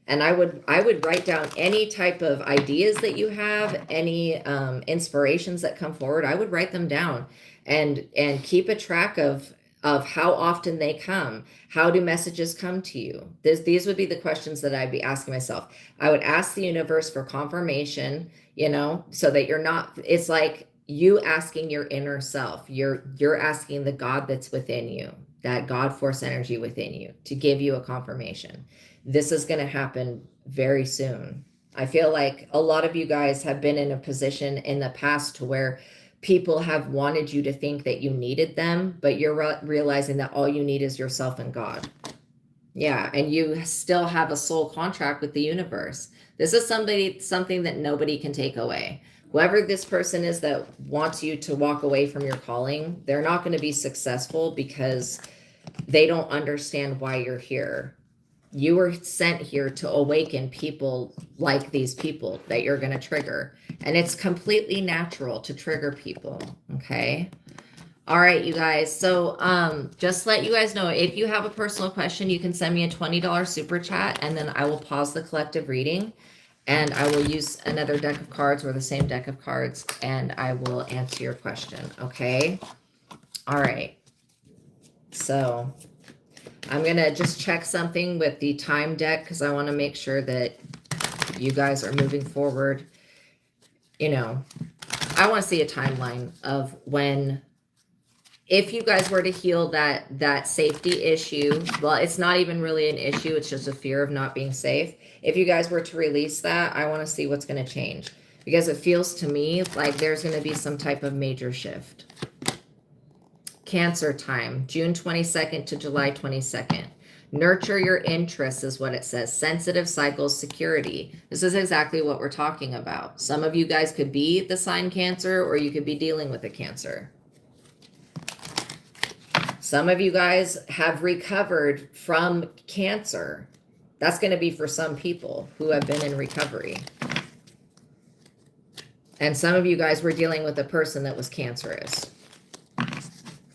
And I would write down any type of ideas that you have, any inspirations that come forward. I would write them down and keep a track of of how often they come. How do messages come to you? These would be the questions that I'd be asking myself. I would ask the universe for confirmation, you know, so that you're not, it's like you asking your inner self. You're asking the God that's within you, that God force energy within you, to give you a confirmation. This is going to happen very soon. I feel like a lot of you guys have been in a position in the past to where people have wanted you to think that you needed them, but you're realizing that all you need is yourself and God. Yeah, and you still have a soul contract with the universe. This is something that nobody can take away. Whoever this person is that wants you to walk away from your calling, they're not going to be successful because they don't understand why you're here. You were sent here to awaken people like these people that you're going to trigger. And it's completely natural to trigger people. Okay. All right, you guys. So just let you guys know, if you have a personal question, you can send me a $20 super chat, and then I will pause the collective reading and I will use another deck of cards or the same deck of cards, and I will answer your question. Okay. All right. So I'm going to just check something with the time deck because I want to make sure that you guys are moving forward. You know, I want to see a timeline of when, if you guys were to heal that safety issue, well, it's not even really an issue. It's just a fear of not being safe. If you guys were to release that, I want to see what's going to change, because it feels to me like there's going to be some type of major shift. Cancer time, June 22nd to July 22nd. Nurture your interests is what it says. Sensitive cycles, security. This is exactly what we're talking about. Some of you guys could be the sign Cancer, or you could be dealing with a Cancer. Some of you guys have recovered from Cancer. That's going to be for some people who have been in recovery. And some of you guys were dealing with a person that was cancerous.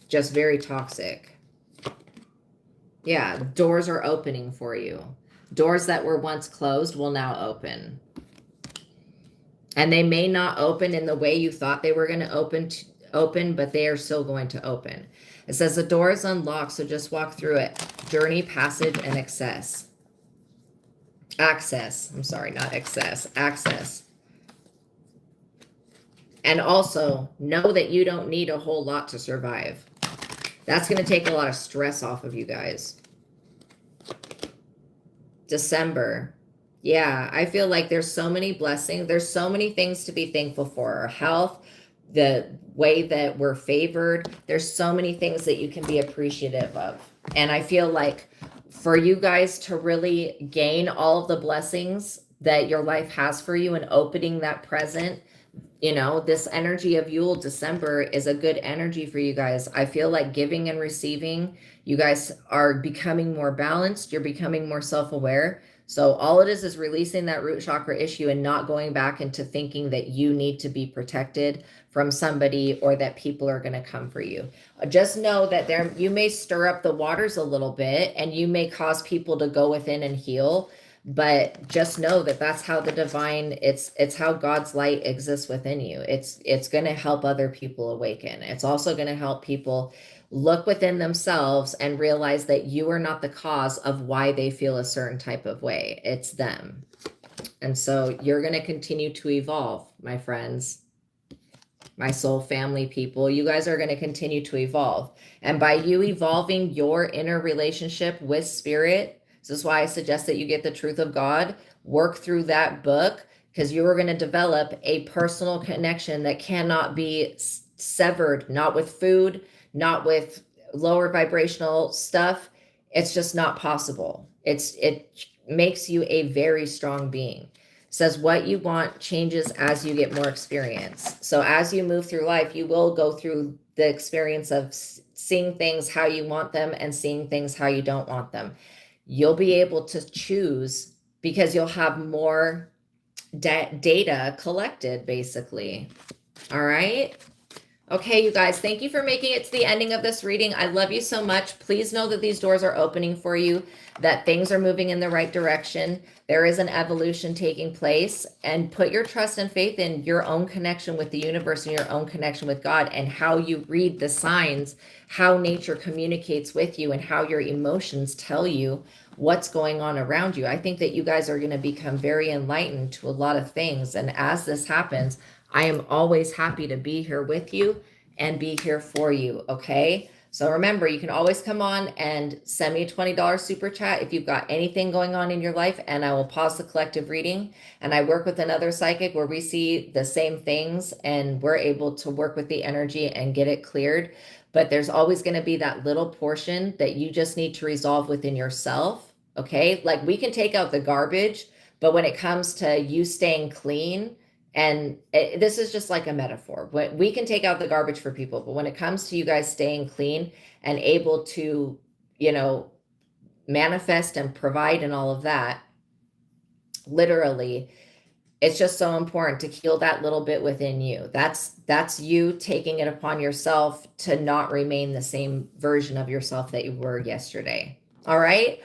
Just very toxic. Yeah, doors are opening for you. Doors that were once closed will now open. And they may not open in the way you thought they were going to open, but they are still going to open. It says the door is unlocked, so just walk through it. Journey, passage, and access. Access. I'm sorry, not excess. Access. And also, know that you don't need a whole lot to survive. That's going to take a lot of stress off of you guys. December. Yeah, I feel like there's so many blessings. There's so many things to be thankful for. Our health, the way that we're favored. There's so many things that you can be appreciative of. And I feel like for you guys to really gain all of the blessings that your life has for you and opening that present, you know, this energy of Yule, December, is a good energy for you guys. I feel like giving and receiving, you guys are becoming more balanced. You're becoming more self-aware. So all it is releasing that root chakra issue and not going back into thinking that you need to be protected from somebody or that people are going to come for you. Just know that you may stir up the waters a little bit and you may cause people to go within and heal. But just know that that's how the divine, it's how God's light exists within you. It's going to help other people awaken. It's also going to help people look within themselves and realize that you are not the cause of why they feel a certain type of way. It's them. And so you're going to continue to evolve, my friends, my soul family people. You guys are going to continue to evolve. And by you evolving your inner relationship with spirit, this is why I suggest that you get the Truth of God, work through that book, because you are going to develop a personal connection that cannot be severed, not with food, not with lower vibrational stuff. It's just not possible. It makes you a very strong being. It says what you want changes as you get more experience. So as you move through life, you will go through the experience of seeing things how you want them and seeing things how you don't want them. You'll be able to choose because you'll have more data collected, basically. All right. Okay, you guys, thank you for making it to the ending of this reading. I love you so much. Please know that these doors are opening for you, that things are moving in the right direction. There is an evolution taking place, and put your trust and faith in your own connection with the universe and your own connection with God, and how you read the signs, how nature communicates with you, and how your emotions tell you what's going on around you. I think that you guys are going to become very enlightened to a lot of things. And as this happens, I am always happy to be here with you and be here for you, okay? So remember, you can always come on and send me a $20 super chat if you've got anything going on in your life, and I will pause the collective reading. And I work with another psychic where we see the same things and we're able to work with the energy and get it cleared. But there's always going to be that little portion that you just need to resolve within yourself, okay? Like, we can take out the garbage, but when it comes to you staying clean, and this is just like a metaphor. We can take out the garbage for people, but when it comes to you guys staying clean and able to, manifest and provide and all of that, literally, it's just so important to heal that little bit within you. That's you taking it upon yourself to not remain the same version of yourself that you were yesterday. All right.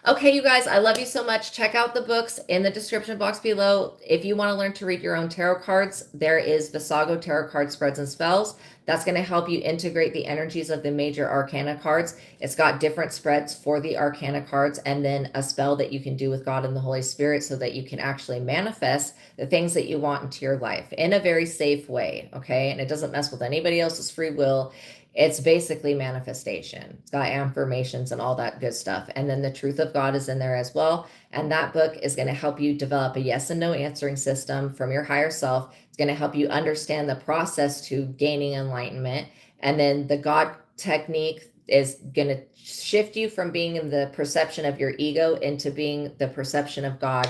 Okay, you guys, I love you so much. Check out the books in the description box below. If you want to learn to read your own tarot cards, there is Visago Tarot Card Spreads and Spells. That's going to help you integrate the energies of the major arcana cards. It's got different spreads for the arcana cards, and then a spell that you can do with God and the Holy Spirit so that you can actually manifest the things that you want into your life in a very safe way, okay? And it doesn't mess with anybody else's free will. It's basically manifestation. It's got affirmations and all that good stuff. And then the truth of God is in there as well. And that book is going to help you develop a yes and no answering system from your higher self. It's going to help you understand the process to gaining enlightenment. And then the God technique is going to shift you from being in the perception of your ego into being the perception of God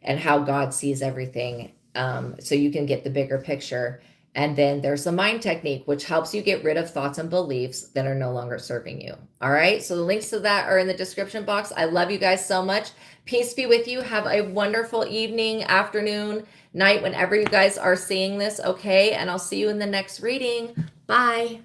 and how God sees everything. So you can get the bigger picture. And then there's the mind technique, which helps you get rid of thoughts and beliefs that are no longer serving you. All right. So the links to that are in the description box. I love you guys so much. Peace be with you. Have a wonderful evening, afternoon, night, whenever you guys are seeing this. Okay. And I'll see you in the next reading. Bye.